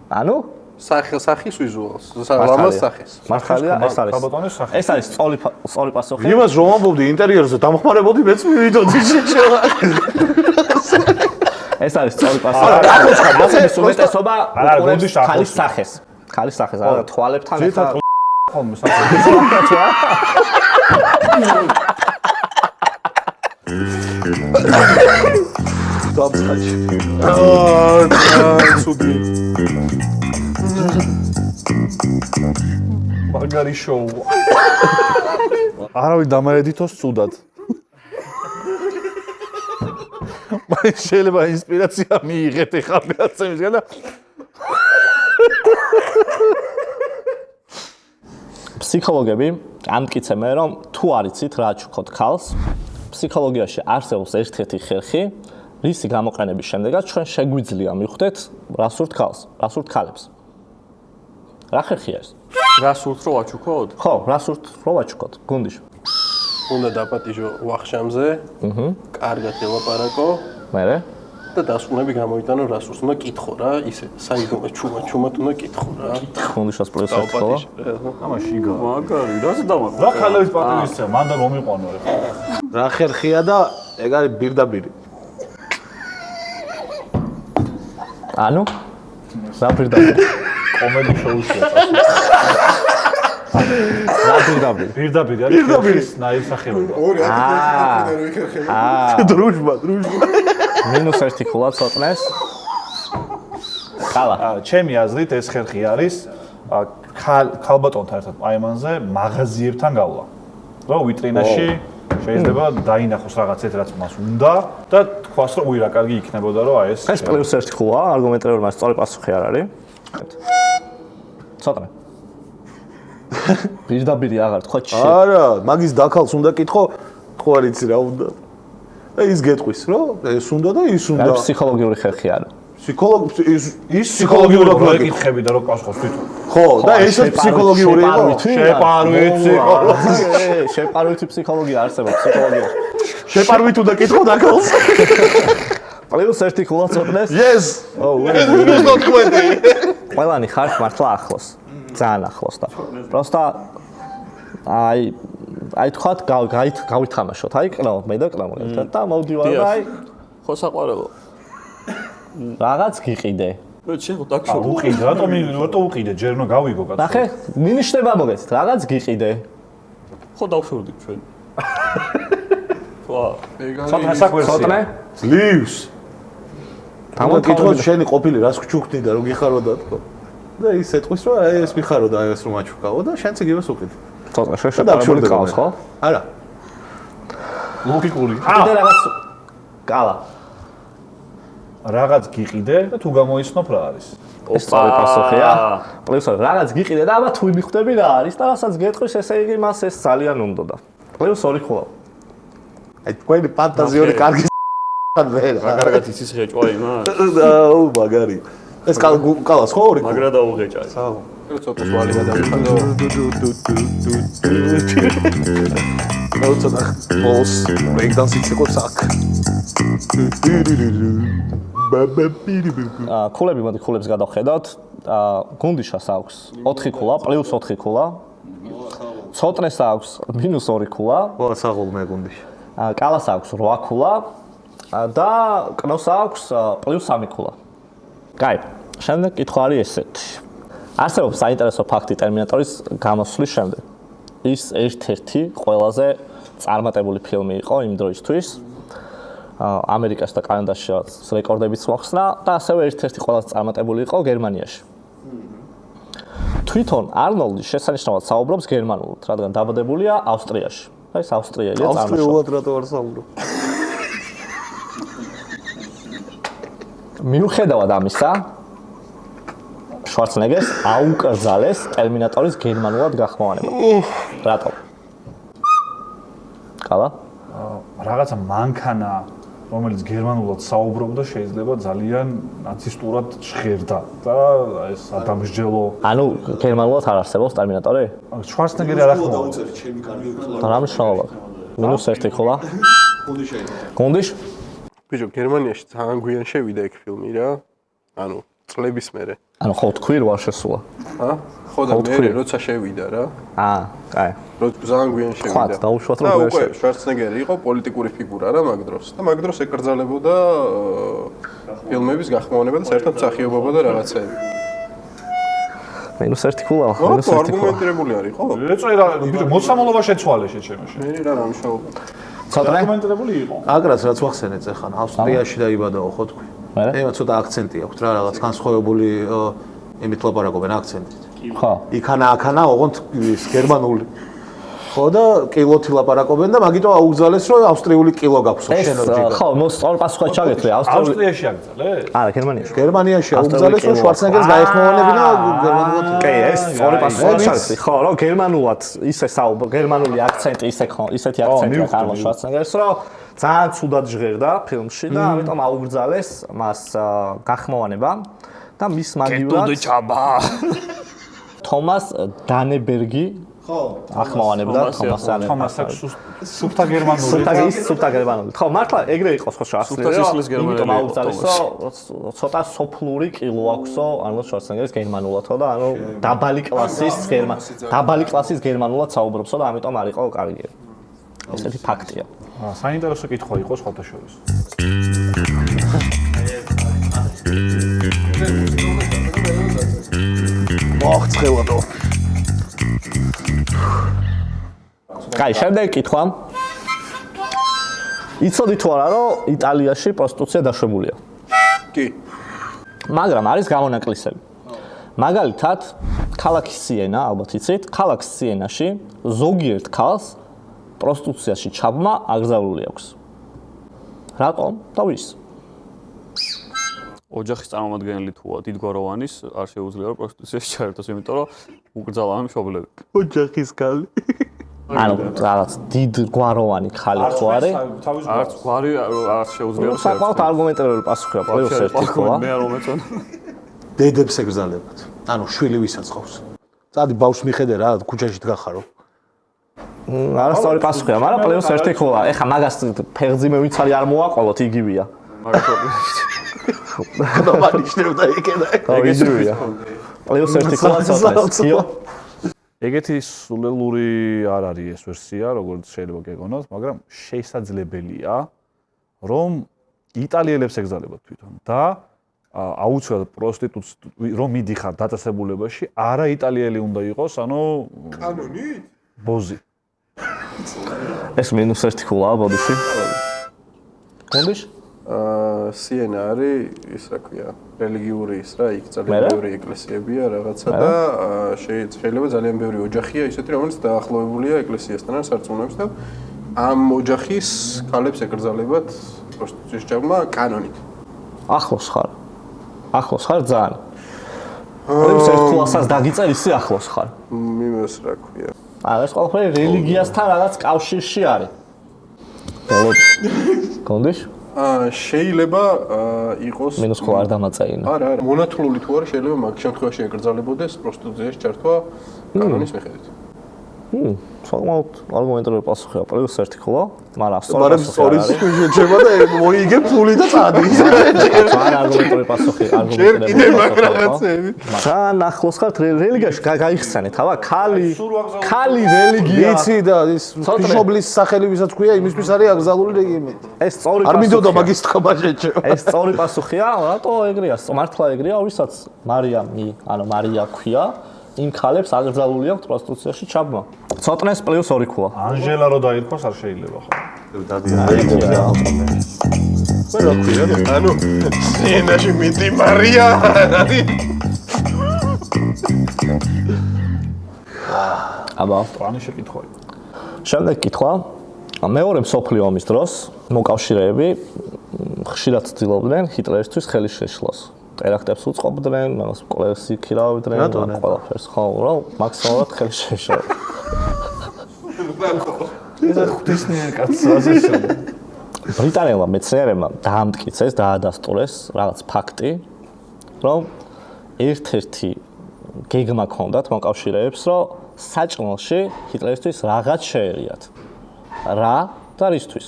ანუ სახის ვიზუალს, ლამაზ სახის. მართალია, ეს არის. კაბოტონის სახე. ეს არის სწორი პასუხი. იმას რომ ამბობდი ინტერიერზე დამხმარებოდი მეც მივიდოდი შეჭრა. ეს არის სწორი პასუხი. ახლოს ხარ, მასების უმეტესობა უყურებს ხალის სახეს. ხალის სახეს, არა თვალებთან ზედა ხოლმე სახე. დაბჭი. ცუდი. მაგარი შოუ. არავინ დამაედითოს ცუდად. მე შეიძლება ინსპირაცია მიიღეთ ეხლა მეაცემისგან და ფსიქოლოგები ამტკიცებენ, რომ თუ არიცით რა ჩუქოთ ქალს, ფსიქოლოგიაში არსებობს ერთ-ერთი ხერხი, რისი გამოყენების შემდეგაც ჩვენ შეგვიძლია მივხვდეთ რა სურთ ქალს, რა სურთ ქალებს. რა ხერხია ეს? რა სურთ რომ ვაჩუქოთ? ხო, რა სურთ რომ ვაჩუქოთ, გუნდიში. უნდა დაპატიჟო ვახშამზე. კარგად ელაპარაკო. მერე? და დასკვნები გამოიტანო რა სურს. უნდა კითხო რა, ისე საიდუმლო ჩუმად უნდა კითხო რა. გუნდიშას +1 ხო? ამაში იგა. მაგარი, რას დამაკ? რა ხალების პატივისცემა, მანდ რომ მიყვანო ეხლა. რა ხერხია და ეგ არის ბირდაბირი. ანუ რა პირდაპირ კომედი შოუშია. რა პირდაპირ პირდაპირ არის ხერხის ნაირსახეობა. ორი აკეთებს რო იქერხება. დროშბა. -1 ქულა ცოტნეს. კალა. ჩემი აზრით ეს ხერხი არის ქალბატონთან ერთად პაემანზე მაღაზიებთან გავლა. რა ვიტრინაში შეიძლება დაინახოს რაღაცეთ რაც მას უნდა და თქვას რომ უი რა კარგი იქნებოდა რომ აი ეს ეს +1 ქულა, არგუმენტირებული მას სწორი პასუხი არ არის. ცოტნე. პირდაპირ აღარ თქვა ჩი. არა, მაგის დაქალს უნდა კითხო, ხო არ იცი რა უნდა. და ის გეტყვის, რომ ეს უნდა და ის უნდა. რა ფსიქოლოგიური ხერხი არის. ის ფსიქოლოგიურად რო ეკითხები და რო პასუხობს თვითონ. ხო, და ესეც ფსიქოლოგიური იყო. შეპარვით ფსიქოლოგია. შეპარვითი ფსიქოლოგია არსებობს, ფსიქოლოგია. შეპარვით უნდა კითხო დაქალს. +1 ქულა ცოტნეს. Yes. Minus 20. ყველანი ხართ მართლა ახლოს. ძალიან ახლოს და პროსტა აი თქვათ გავითამაშოთ, აი კნო, მე და კნო ერთად და მოვდივარ და აი ხო საყვარელო. რაღაც გიყიდე. მე შეხო დაგშო. უყიდე, რატო უყიდე, ჯერ უნდა გავიგო კაცო. ნახე, ნიშნება მოგეცით, რაღაც გიყიდე. ხო დავშორდით ჩვენ. ხო. ცოტნე საკვერსია. ცოტნე? ძლივს. თამაკითხოს შენი ყოფილი რას გჩუქდი და რო გიხაროდა თქო. და ის ეთყვის რომ აი ეს მიხარო და აი ეს რომ აჩუქაო და შენც იგივეს უყიდე. ცოტნე შეშეპარებული ყავს, ხო? არა. ლოგიკური. კიდე რაღაც კალა. რაღაც გიყიდე და თუ გამოიცნობ რა არის. ეს სწორი პასუხია. +1 რაღაც გიყიდე და აბა თუ მიხვდები რა არის და რასაც გეტყვის ესე იგი მას ეს ძალიან უნდოდა. +2 ხულა. აი თქვენი ფანტაზიური კარგი ვერ. რა კარგად იცის ღეჭვა იმას. აუ მაგარი. ეს კალას ხო ორი? მაგრა დაუღეჭა. ცოტა სვალი გადავიხადო. აუ ცოტა ბოლს breakdance იციყოს აქ. ქულები მოდი ქულებს გადავხედოთ. გუნდიშას აქვს 4 ქულა, +4 ქულა. ცოტნეს აქვს -2 ქულა. ვა საღოლმე გუნდიში. კალას აქვს 8 ქულა და კნოს აქვს +3 ქულა. კაი, შემდეგ კითხვა არის ესეთი. არსებობს საინტერესო ფაქტი ტერმინატორის გამოსვლის შემდეგ. ის ერთ-ერთი ყველაზე წარმატებული ფილმი იყო იმ დროისთვის. ამერიკაში და კანადაში რეკორდებიც მოხსნა და ასევე ერთ-ერთი ყველაზე წარმატებული იყო გერმანიაში. თვითონ არნოლდი შესანიშნავად საუბრობს გერმანულად, რადგან დაბადებულია ავსტრიაში. და ეს ავსტრიელია წარმოშობით. ავსტრიულად რატო არ საუბრობ? მიუხედავად ამისა, შვარცენეგერს აუკრძალეს ტერმინატორის გერმანულად გახმოვანება. რატო? კალა? რაღაცა მანქანა, რომელიც გერმანულად საუბრობდა, შეიძლება ძალიან ნაცისტურად ჟღერდა და ეს ადამსჯელო. ანუ გერმანულად არ არსებობს ტერმინატორი? შვარცენეგერი არ ახმოვანდა. დაუწერეთ ჩემი კარგი რა მნიშვნელობა? -1 ქულა. გუნდიშ? ბიჭო, გერმანიაში ძალიან გვიან შევიდა ეგ φιλმი რა. ანუ წლების მერე. ანუ ხო თქვი რა შესულა. ხო და მე როცა შევიდა რა. კაი. ძალიან გვიან შევიდა. ხათ დაუშვათ რომ და გვიან უკვე შევიდა. შვარცენეგერი იყო პოლიტიკური ფიგურა რა მაგ დროს. და მაგ დროს ეკრძალებოდა ფილმების გახმოვანება და საერთოდ მსახიობობა და რაღაცეები. -1 ქულა. რატო არგუმენტირებული არის ხო? ეწერა, ბიჭო, მოსამოლობა შეცვალე შეჩემაში. მე რა მნიშვნელობა. ცოტნე? არგუმენტირებული იყო. აკრას რაც ვახსენეთ ეხან ავსტრიაში დაიბადაო ხო თქვი? ეხლა ცოტა აქცენტი აქვს რა რაღაც განსხვავებული იმით ლაპარაკობენ აქცენტით. ხო. იქანა ოღონდ ის გერმანული. ხო და კილოთი ლაპარაკობენ და მაგიტომ აუგზალეს რომ ავსტრიული კილო გაქვსო შენოჯი. ხო, სწორ პასუხად ჩაგეთრე ავსტრიული. ავსტრიაში აგზალეს? არა, გერმანიაში. გერმანიაში აუგზალეს რომ შვარცენეგერს გაეხმოვანებინა გერმანულად. კი, ეს სწორი პასუხად ჩაგეთრე. ხო, რომ გერმანულად ისე საუბრო, გერმანული აქცენტი ისეთი აქცენტი აქვს არნოლდ შვარცენეგერს, რომ ძალიან ცუდად ჟღერდა ფილმში და ამიტომ აუგზალეს მას გახმოვანება და მის მაგივრად თომას დანებერგი ახმოვანებდა თომას სუფთა გერმანული. სუფთა გერმანული. ხო, მართლა ეგრე იყოს ხო სუფთა სისხლის გერმანული. იმიტომ აუგზალესო ცოტა სოფლური კილო აქვსო არნოლდ შვარცენეგერს გერმანულადო და ანუ დაბალი კლასის გერმანულად საუბრობსო და ამიტომ არ იყო კარგი. ესეთი ფაქტია. საინტერესო კითხვა იყო სხვათა შორის. ცხელადო. კაი, შემდეგი კითხვა. იცოდი თუ არა, რომ იტალიაში პროსტიტუცია დაშვებულია? კი. მაგრამ არის გამონაკლისები. მაგალითად, ქალაქი სიენა, ალბათ იცით, ქალაქ სიენაში ზოგიერთ ქალს პროსტიტუციაში ჩაბმა აკრძალული აქვს. რატომ და ვის? ოჯახის წარმომადგენელი თუა დიდგვაროვანის არ შეუძლია რომ პროსტიტუციაში ჩაერთოს, იმიტომ რომ უკრძალა ამ მშობლები. ოჯახის ქალი. ანუ რაღაც დიდგვაროვანი ხალი თუ არის? არც გვარი არ შეუძლია რომ საკმაოდ არგუმენტირებული პასუხია პლუს ერთი ხო? მე არ მომეწონა. დედებს ეკრძალებათ. ანუ შვილი ვისაც ყავს. წადი ბავშვს მიხედე რა, ქუჩაში დგახარო. არასწორი პასუხია, მაგრამ პლუს ერთი ხოა. ეხა მაგას ფეხძიმე ვინც არის არ მოაყოლოთ, იგივია. ხდება ნიშნებდა იქედა. იგივია. პლუს ერთი ხოა ცოტა. ეგეთი სულელური არ არის ეს ვერსია, როგორც შეიძლება გეგონოთ, მაგრამ შესაძლებელია, რომ იტალიელებს ეკრძალებათ თვითონ და აუცილებლად პროსტიტუტს რომ მიდიხარ დაწესებულებაში, არა იტალიელი უნდა იყოს, ანუ კანონით? ბოზი. ეს მინუს ერთი ხოა ბოდიში. კონდიშ? სიენა არის ის რა ქვია, რელიგიური ის რა, იქ ძალიან ბევრი ეკლესიებია რაღაცა და შეიძლება ძალიან ბევრი ოჯახია ისეთი, რომელიც დაახლოებულია ეკლესიასთან ან სარწმუნოებს და ამ ოჯახის ქალებს ეკრძალებათ პროსტიტუციის ჩაბმა კანონით. ახლოს ხარ. ახლოს ხარ ძალიან. პლუს ერთ კლასას დაგიწერ ისე ახლოს ხარ. მიმეს რა ქვია. ეს ყველაფერი რელიგიასთან რაღაც კავშირში არის. კონდიშ? შეიძლება იყოს მინუს ხო არ დამაწეინა. არა, მონათლული თუ არის შეიძლება მაგ შემთხვევაში ეკრძალებოდეს პროსტიტუციაში ჩართვა კანონის მიხედვით. საკმაოდ არგუმენტირებული პასუხია, პლუს ერთი ხო? მაგრამ მაგრამ სწორის შეჭება და მოიგებ ფული და წადი. ძალიან არგუმენტირებული პასუხი, არგუმენტირებული. კიდე მაგ რაღაცები. ძალიან ახლოს ხართ რელიგიაში, გაიხსენეთ, აბა, ქალი რელიგია. იცი და ის ფიშობლის სახელი ვისაც ქვია, იმისთვის არის აკრძალული რეგიმენტი. ეს სწორი არ მინდოდა პასუხია. მაგის თქმა შეჭება. ეს სწორი პასუხია, რატო ეგრეა? მართლა ეგრეა, ვისაც მარიამი, ანუ მარია ქვია, იმ ქალებს აკრძალული აქვს პროსტიტუციაში ჩაბმა. ცოტნეს პლუს 2 ხოა. ანჟელა რო დაირქვას არ შეიძლება ხო? ანუ სიენაში მიდი მარია არის. აბა, პლანი შეკითხვაა. შემდეგ კითხვა. მეორე მსოფლიო ომის დროს მოკავშირეები ხშირად ცდილობდნენ ჰიტლერისთვის ხელის შეშლას. ტერაქტებს უწყობდნენ, მაგას მკვლელს იქირავდნენ, ყველაფერს ხო, რა, მაქსიმალურად ხელის შეშლა. ეს ღვთისმიერ კაცს აზრშია. ბრიტანელმა მეცნიერებმა დაამტკიცეს, დაადასტურეს რაღაც ფაქტი, რომ ერთ-ერთი გეგმა ჰქონდათ მოკავშირეებს, რომ საჭმელში ჰიტლერისთვის რაღაც შეერიათ. რა და რისთვის?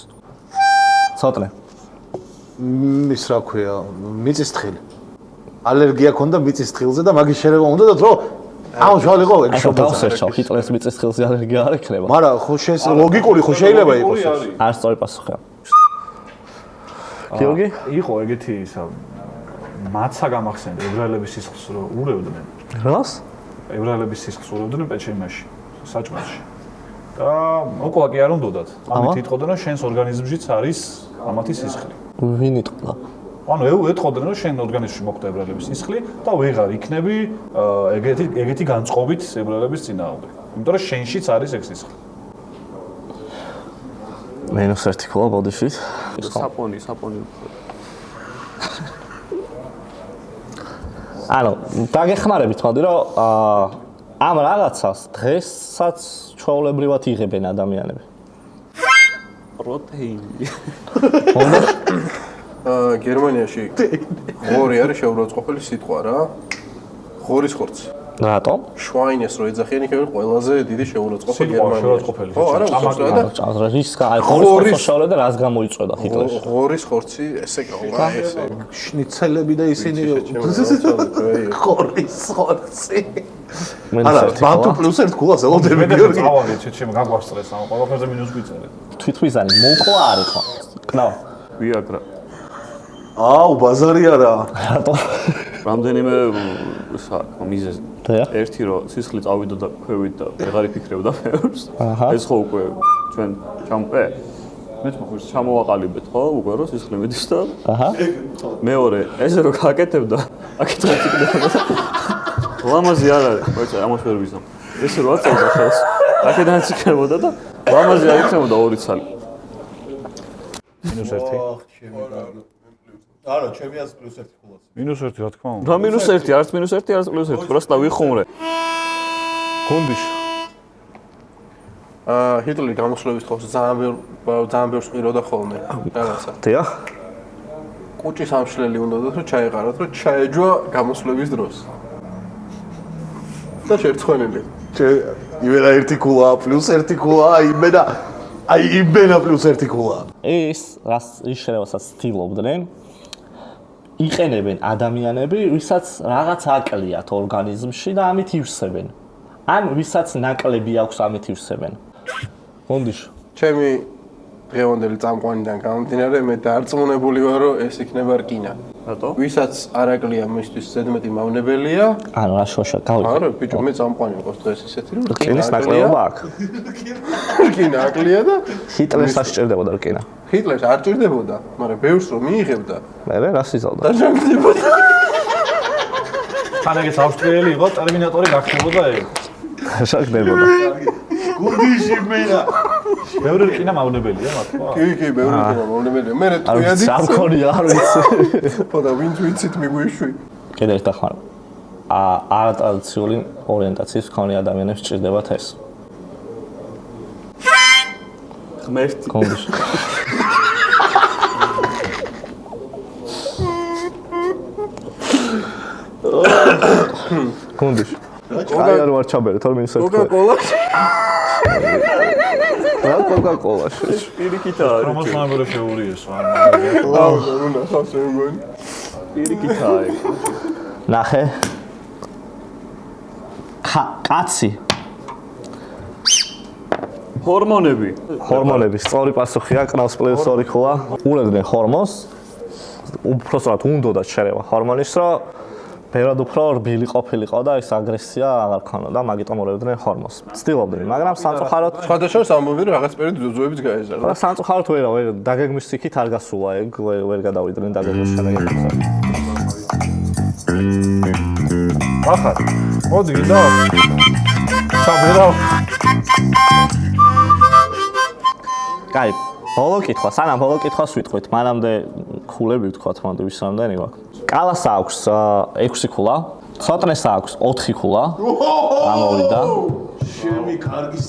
ცოტნე. ის რა ქვია, მიწის თხილი. ალერგია ქონდა მიწის თხილზე და მაგის შერევა უნდა და თქო ამშალიყო ეგ შობა. დავსერჩავ, ჰიტლერის მიწის თხილზე ალერგია არ ექნება. მაგრამ ხო შენს ლოგიკური ხო შეიძლება იყოს ეს. არ სწორი პასუხია. გიორგი? იყო ეგეთი ისა მაცა გამახსენდა ებრაელების სისხლს რო ურევდნენ. რას? ებრაელების სისხლს ურევდნენ პეჩემაში, საჭმელში. და მოკლა კი არ უნდათ. ამით იტყოდნენ რომ შენს ორგანიზმშიც არის ამათი სისხლი. ვინ იტყოდა? ანუ ეტყოდნენ რომ შენ ორგანიზმში მოხვდა ებრაელების სისხლი და ვეღარ იქნები ეგეთი განწყობით ებრაელების წინააღმდეგ. იმიტომ რომ შენშიც არის ეგ სისხლი. მინუს 1 ხოა ბოდიშით. საპონი. ანუ დაგეხმარებით მოდი რომ ამ რაღაცას დღესაც ჩვეულებრივად იღებენ ადამიანები. პროტეინი. გერმანიაში ღორი არის შეურაცხყოფელი სიტყვა რა. ღორის ხორცი. რატომ? შვაინეს რო ეძახიან იქ ყველაზე დიდი შეურაცხყოფა გერმანიაში. შეურაცხყოფელი. ხო, არა, ჭამაკი. რისკა, აი ღორის ხორცი და რას გამოიწვევდა ჰიტლერში? ღორის ხორცი ესე გავა ესე. შნიცელები და ისინი ხორის ხორცი. არა, ბანტუ პლუს 1 გულას ელოდები გიორგი. წავაგე ჩემ გაგვასწრეს ამ ყველაფერზე მინუს გვიწერე. თვითვიზანი მოყვა არის ხო? კნავა. ვიაგრა. აუ, ბაზარი არა. რატო? რამდენიმე საქმე მიზეზი. დიახ. ერთი რომ სისხლი წავიდა და ქვევით და ვეღარ იფიქრებდა მეურს. აჰა. ეს ხო უკვე ჩვენ ჩამყე. მეც მოხდეს ჩამოვაყალიბეთ ხო უკვე რომ სისხლი მიდის და აჰა. მეორე ესე რომ გაკეთებდა აქეთ რა იქნება და ლამაზი არ არის მოიცა ამას ვერ ვიზამ. ესე რომ აწევდა ხელს აქედანაც იქნებოდა და ლამაზი არ იქნებოდა ორი ცალი. -1. არა, ჩემი აზრით +1 ხულაც. -1 რა თქმა უნდა. რა -1, არც -1, არც +1, პროსტა ვიხუმრე. გუნდიშ. ჰიტლერი გამოსვლების დროს ძალიან ბევრს ყიროდა ხოლმე რაღაცა. დიახ. კუჭის ამშლელი უნდათ რომ ჩაეყარათ, რომ ჩაეჯვა გამოსვლების დროს. და შერცხვენილი. იმენა 1 ქულა +1 ქულა, იმენა +1 ქულა. ის შერევასაც ცდილობდნენ იყენებენ ადამიანები, ვისაც რაღაც აკლიათ ორგანიზმში და ამით ივსებენ. ან ვისაც ნაკლები აქვს ამით ივსებენ. გონდიშ. ჩემი დღევანდელი წამყვანიდან გამომდინარე, მე დარწმუნებული ვარ, რომ ეს იქნება რკინა. რატო? ვისაც არ აკლია მისთვის ზედმეტი მავნებელია, ანუ რა შოშა გავიგე. არა, ბიჭო, მე წამყვანი ვიყავს დღეს ისეთი, რომ რკინის ნაკლებობა აქვს. რკინა აკლია და ჰიტლერს ასჭირდებოდა რკინა. ჰიტლერს არ ჭირდებოდა, მაგრამ ბევრს რომ მიიღებდა მე რა სიზავდა. და ჟანგდებოდა. თან ეგეც ავსტრიელი იყო, ტერმინატორი გახდებოდა ეგ. შაგდებოდა. გუნდიში მენა. მეორე რკინა მავნებელია მართლა. კი, ბევრი იქნება მავნებელია. მე არ თქვენი სამქონი არ ვიცი. და ვინც ვიცით მიგვიშვი. კიდევ ერთ ახალ არატრადიციული ორიენტაციის მქონე ადამიანებს სჭირდებათ ეს. ღმერთი. გონდიშ. გონდიშ. აი არ ვარ ჩაბერე, თორე მინს ერთ. კოკა-კოლა. რა კოკა-კოლაში. პირიქითა არის. პრომოსნაბერე შეურიეს ვარ. უნდა ხავს მეგონი. პირიქითა არის. ნახე. კაცი. ჰორმონები. ჰორმონები, სწორი პასუხია, კნავს +2 ხულა. ულებდნენ ჰორმონს. უბრალოდ უნდოდა შერევა ჰორმონის, რომ ბევრად უფრო რბილი ყოფილიყო და ეს აგრესია აღარ ქონოდა, მაგიტომ ულებდნენ ჰორმონს. ცდილობდნენ, მაგრამ სამწუხაროდ სხვადასხვა ამბობენ რომ რაღაც პერიოდი ძუძუებიც გაეზარდა. და სამწუხაროდ ვერ დაგეგმვის სიქით არ გასულა ეგ, ვერ გადავიდნენ დაგეგმვის შემდეგეთზე. ახლა მოდი და ჩაბერავ. კაი, ბოლო კითხვა, სანამ ბოლო კითხვას ვიტყვით, მანამდე ქულები ვთქვათ, მანდ ვის რამდენი გვაქვს. კალას აქვს 6 ქულა, ცოტნეს აქვს 4 ქულა. ამოვიდა. ჩემი კარგის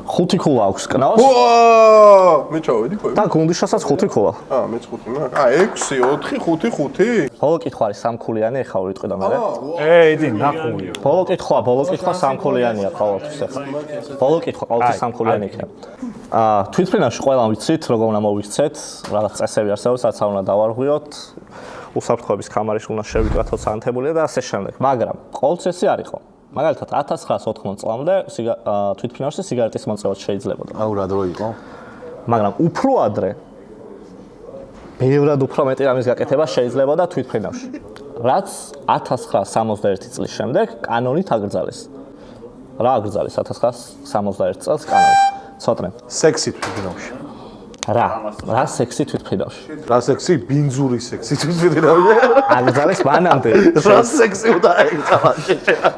5 ქულა აქვს კნავს მე ჩავედი ხო? და გუნდიშასაც 5 ქულა. მეც 5 მაქვს. 6, 4, 5, 5. ბოლო კითხვა არის სამქულიანი, ეხლა ვიტყვი და მე. ეიდი, ნახული. ბოლო კითხვა სამქულიანია ყოველთვის ახლა. ბოლო კითხვა ყოველთვის სამქულიანი იქნება. თვითფრინავში ყველამ ვიცით, როგორ უნდა მოვიქცეთ, რაღაც წესები არსებობს, რაც არ უნდა დავარღვიოთ. უსაფრთხოების კამარაში უნდა შევიდგათოთ სანთებული და ასე შემდეგ. მაგრამ ყოველთვის ესე არ იყო. მაგალითად 1980 წლამდე თვითფრინავში სიგარეტის მოწევაც შეიძლებოდა. აუ რა დრო იყო? მაგრამ უფრო ადრე ბევრად უფრო მეტი რამის გაკეთება შეიძლებოდა თვითფრინავში. რაც 1961 წლის შემდეგ კანონით აკრძალეს. რა აკრძალეს 1961 წელს კანონით? ცოტნე. სექსი თვითფრინავში. რა სექსი თვითფრინავში? რა სექსი? ბინძური სექსი თვითფრინავში. აკრძალეს მანამდე. რა სექსი უნდა ეკავა?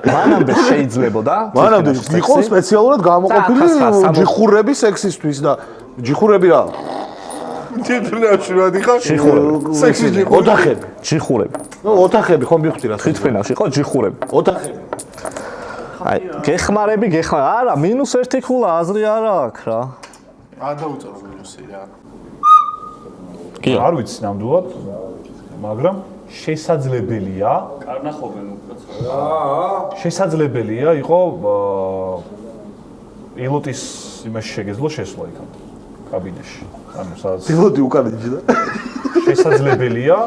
მანამდე შეიძლებოდა. მანამდე იყო სპეციალურად გამოყოფილი ჯიხურები სექსისთვის და ჯიხურები რა? თვითფრინავში ვადიხარ? სექსი ჯიხური. ოთახები. ჯიხურები. ნუ ოთახები ხომ მივხვდი რა? თვითფრინავში იყო ჯიხურები. ოთახები. აი, გეხმარები. არა, -1 ქულა აზრი არ აქვს რა. გადაუწერო მინუსი რა. კი, არ ვიცი ნამდვილად, მაგრამ შესაძლებელია, კარნახობენ უკაცრავად. შესაძლებელია იყო ილოტის იმაში შეგეძლო შესვლა იქამდე კაბინეტში. ანუ სადაც პილოტი უკან იჯდა. შესაძლებელია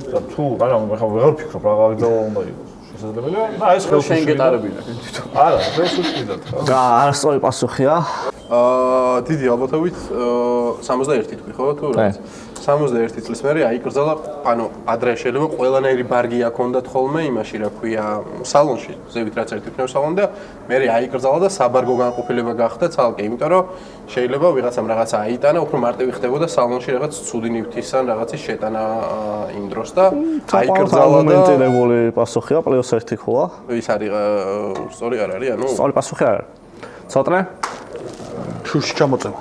და თუ არა, მე ვეღარ ვფიქრობ რა გაგრძელა უნდა იყოს. შესაძლებელია და ეს ხელში შენ გეტარებინა თვითონ. არა, ხელში ვკიდათ რა. და არასწორი პასუხია. დიდი ალბათობით 61 თქვი ხო თუ რა? 61 წლის მერე აიკრძალა, ანუ ადრე შეიძლება ყველანაირი ბარგი აქონდათ ხოლმე იმაში, რა ქვია, სალონში, ზევით რაც ერთი ფნევ სალონი და მერე აიკრძალა და საბარგო განყოფილება გახდა ცალკე, იმიტომ რომ შეიძლება ვიღაცამ რაღაცა აიტანა, უფრო მარტივი ხდებოდა სალონში რაღაც ცუდი ნივთისან რაღაცის შეტანა იმ დროს და აიკრძალა და არგუმენტირებული პასუხია +1 ხოა. ის არის სწორი არ არის, ანუ სწორი პასუხი არ არის. ცოტნე? შუში ჩამოწევა.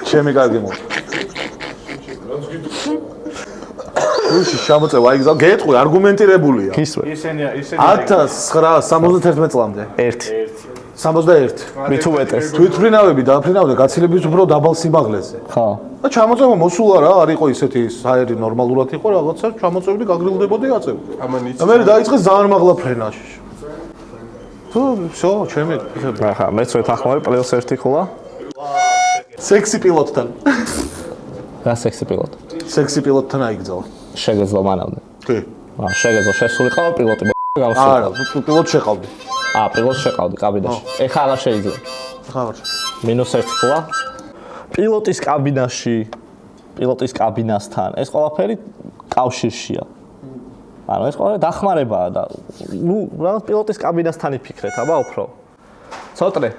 ჩემი კარგი მოხდა. შუში ჩამოწევა, აიგზავნა, გეტყვი, არგუმენტირებულია. ისვე. ისენია 1971 წლამდე. 1. 61. მით უმეტეს. თვითმფრინავები დაფრინავდნენ გაცილებით უფრო დაბალ სიმაღლეზე. ხო. და ჩამოწევა მოსულა რა, არ იყო ისეთი საერი ნორმალურად იყო რაღაცა, ჩამოწევდი, გაგრილდებოდი, აწევდი. ამან და მე დაიწყეს ძალიან მაღლა ფრენაში. თუ, всё, ჩემი. ახლა მეც ვეთანხმები +1 ხოა. სექსი პილოტთან. რა სექსი პილოტი. სექსი პილოტთან აიგზავნა. შეგეძლო მანამდე. კი. შეგეძლო შესულიყავ პილოტი გავსულ. არა, პილოტ შეყავდი. პილოტს შეყავდი კაბინაში. ეხლა აღარ შეიძლება. ხარ. -1 ხოა. პილოტის კაბინასთან ეს ყველაფერი კავშირშია. ანუ ეს ყველაფერი დახმარებაა და ნუ რაღაც პილოტის კაბინასთან იფიქრეთ, აბა უფრო. ცოტნე.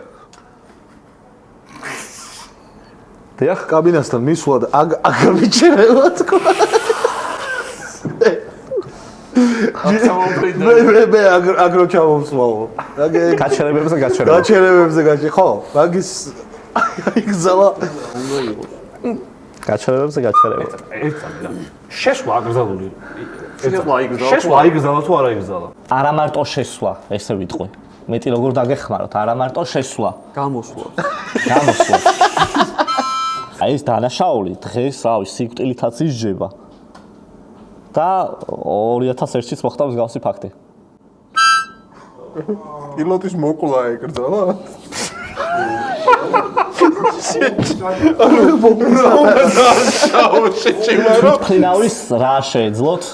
დიახ, კაბინასთან მისვლა და აგავიჩერება თქო. მე აგრო ჩავსვალო. გაჩერებებზე გაჩერებებზე ხო? მაგის აიგზალა. გაჩერებებზე გაჩერება. შესვლა აკრძალული. შესვლა აიგზალა თუ არ აიგზალა? არა მარტო შესვლა, ესე ვიტყვი. მეტი როგორ დაგეხმაროთ, არა მარტო შესვლა. გამოსვლა. აი ეს დანაშაული დღეს, რავი, სიკვდილითაც ისჯება. და 2001-ში მოხდა მსგავსი ფაქტი. პილოტის მოკლა ეკრძალა? ფრინავის რა შეეძლოთ?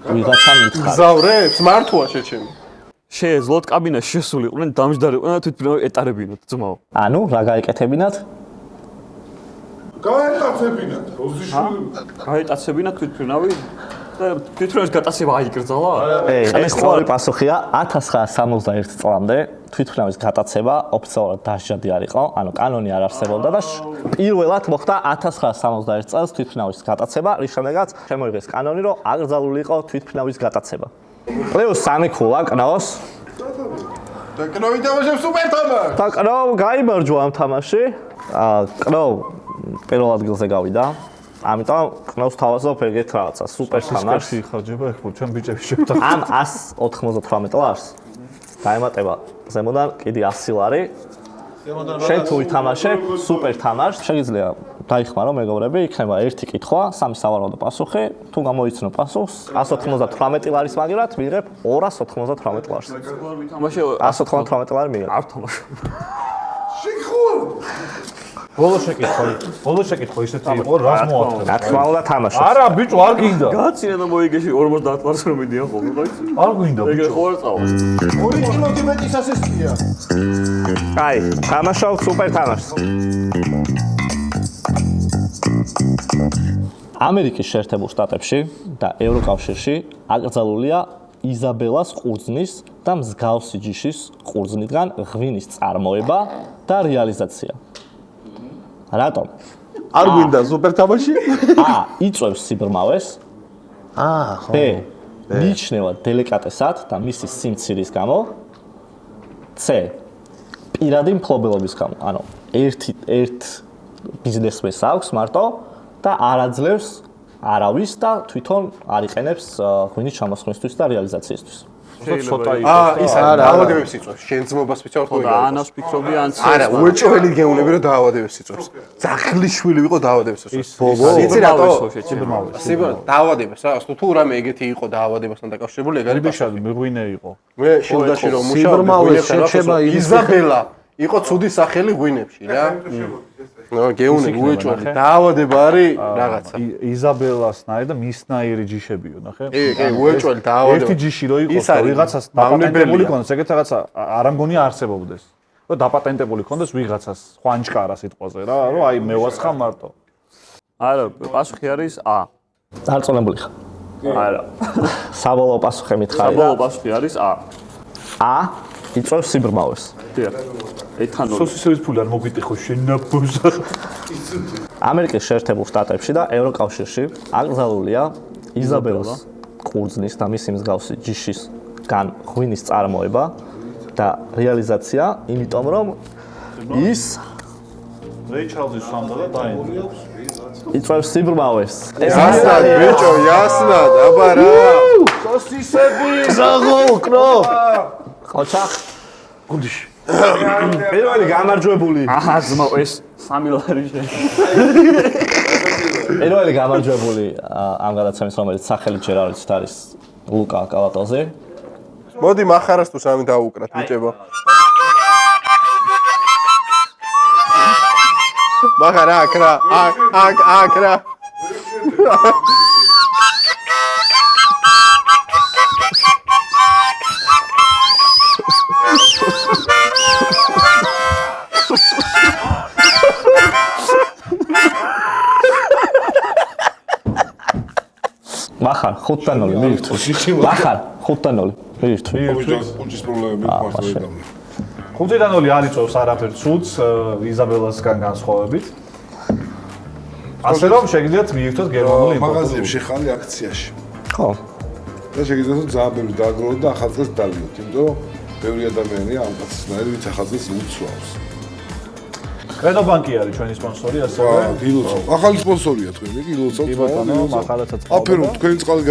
ვიღაცა მითხრა. გზავრებს მართოა შეჩემი. შეეძლოთ კაბინაში შესულიყვნენ, დამჯდარიყვნენ და თვითმფრინავი ეტარებინათ ძმაო. ანუ რა გაიკეთებინათ? გაეტაცებინათ როზიშვილი გაეტაცებინათ თვითმფრინავი და თვითმფრინავის გატაცება აიკრძალა? ეს სწორი პასუხია 1961 წლამდე თვითმფრინავის გატაცება ოფიციალურად დასჯადი არ იყო, ანუ კანონი არ არსებობდა და პირველად მოხდა 1961 წელს თვითმფრინავის გატაცება, რის შემდეგაც შემოიღეს კანონი, რომ აკრძალული იყო თვითმფრინავის გატაცება. +3 ხოა კნაოს. და კნოვი თამაშობს სუპერ თამაშს. და კნო გაიმარჯვა ამ თამაში. კნო პირველ ადგილზე გავიდა. ამიტომ კნოს თავაზობ ეგეთ რაღაცა სუპერ თამაშს. იხარჯება ეხლა ჩვენ ბიჭებს შევთანხმ. ამ 198 ლარს დაემატება ზემოდან კიდე 100 ლარი. შენ თუ ითამაშებ სუპერ თამაშს, შეგიძლია დაიხმარო მეგობრები, იქნება ერთი კითხვა, სამი სავარაუდო პასუხი, თუ გამოიცნო პასუხს, 198 ლარის მაგივრად მიიღებ 298 ლარს. თამაში 198 ლარი მიიღებ. არ თამაშობ. ბოლო შეკითხვა ისეთი იყო, რას მოახერხე? რა თქმა უნდა თამაშობს. არა, ბიჭო, არ გინდა. გაცინე და მოიგეში 50 ლარს რომ მიდიან ხოლმე, ხაიცი? არ გინდა, ეგრე ბიჭო. ხო არ წავალ. 2 კილოდი მეტი სასესტია აი, თამაშობ სუპერ თამაშს. ამერიკის შეერთებულ შტატებში და ევროკავშირში აკრძალულია იზაბელას ყურძნის და მსგავსი ჯიშის ყურძნიდან ღვინის წარმოება და რეალიზაცია. რატომ? არ გვინდა სუპერ თამაში? იწვევს სიბრმავეს. ხო. მიიჩნევა დელიკატესად და მისი სიმცირის გამო. პირადი მფლობელობის გამო. ანუ ერთ ბიზნესმენს აქვს მარტო და არ აძლევს არავის და თვითონ არ იყენებს ღვინის ჩამოსხმისთვის და რეალიზაციისთვის. ცოტა ის არის დაავადებებს იწვევს. შენ ძმობას ვიცავ ხო? და ანას ფიქრობდი ან არა, უეჭველი გეუნები რომ დაავადებებს იწვევს. ძახლიშვილი ვიყო დაავადებებს იწვევს. ბობო. იცი რატო? სიბერმავე. დაავადებას რა, თუ რამე ეგეთი იყო დაავადებასთან დაკავშირებული, ეგ არის ბიშად მიღვინე იყო. მე შილდაში რომ სიბრმავე შეჩება იზაბელა იყო ცუდი სახელი ღვინებში რა. ნო გეუნები უეჭველი დაავადება არის რაღაცა. იზაბელასნაირი და მისნაირი ჯიშებიო, ნახე? კი, უეჭველი დაავადება. ერთი ჯიში რო იყოს და ვიღაცას დაპატენტებული ქონდეს, ეგეთ რაღაცა არ ამგონია არსებობდეს. რომ დაპატენტებული ქონდეს ვიღაცას ხვანჩკარა სიტყვაზე რა, რომ აი მე ვასხამ მარტო. არა, პასუხი არის A. დარწმუნებული ხარ. არა. საბოლოო პასუხი მითხარი. საბოლოო პასუხი არის A. A იწვევს სიბრმავეს. დიახ. ეთანოლი. სოსისების ფული არ მოგვიტიხო შენაბუზა. ამერიკის შეერთებულ შტატებში და ევროკავშირში აკრძალულია იზაბელას ყურძნის და მისი მსგავსი ჯიშისგან ღვინის წარმოება და რეალიზაცია, იმიტომ რომ ის რეი ჩარლზის სამდა და დაინდა. იწვევს სიბრმავეს. ეს Ясно, ბიჭო, ясно, აბა რა. სოსისები ზაღო უკნო. ხოჩა გუნდში. პირველი გამარჯვებული. აჰა, ზმო, ეს 3 ლარი შენ. პირველი გამარჯვებული ამ გადაცემის, რომელიც სახელით ჯერ არ ვიცით, არის ლუკა კალატოზე. მოდი מחარას თუ სამი დაუკრათ, ბიჭებო. מחარა აქ რა, აქ რა. მახარ 5-0 მიირთვი. მახარ 5-0 მიირთვი. პუნჩის პრობლემები მართლა ვერ დამნი. 5-0 არ იწევს არაფერ ცუდს იზაბელასგან განსხვავებით. ასე რომ შეგიძლიათ მიირთვათ გერმანული იმპორტი. მაღაზიებში ხალი აქციაში. ხო. და შეგიძლიათ რომ ძალიან ბევრი დააგროვოთ და ახალწელს დავიოთ, იმიტომ რომ ბევრი ადამიანია ამ კაცისნაირი, ვინც ახალწელს უცვლავს. კრედო ბანკი არის ჩვენი სპონსორი, ასევე დილოცავ. ახალი სპონსორია თქვენი, დილოცავ. კი ბატონო, მახალაცა წყალდება. აფერო, თქვენი წყალი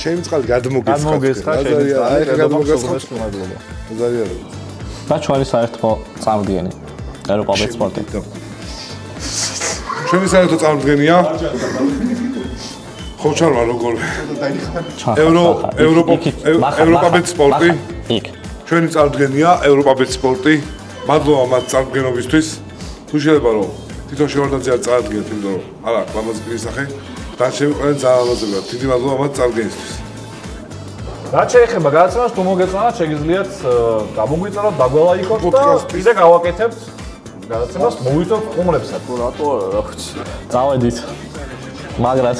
ჩემი წყალი გადმოგესხა. გამოგესხა შენი წყალი, კრედო ბანკს მადლობა. ძალიან. და ჩვენი საერთო წამდგენი ევროპა ბეტსპორტი. ჩვენი საერთო წამდგენია ხოჩარვა როგორ ევროპა ბეტსპორტი. იქ. ჩვენი წამდგენია ევროპა ბეტსპორტი. მადლობა მათ წამდგენობისთვის. თუ შეიძლება რომ თვითონ შევარდაძე არ წარადგინოთ, იმიტომ რომ არა, ლამაზი პირისახე. დარჩები ყველანი ძალიან ლამაზებია. დიდი მადლობა მათ წამდგენისთვის. რაც შეეხება გადაცემას, თუ მოგეწონათ, შეგიძლიათ გამოგვიწეროთ, დაგვალაიქოთ და პოდკასტის. კიდე გავაკეთებთ გადაცემას, მოვიწევთ სტუმრებსაც. რატო არა, რა ვიცი. წავედით. მაგრად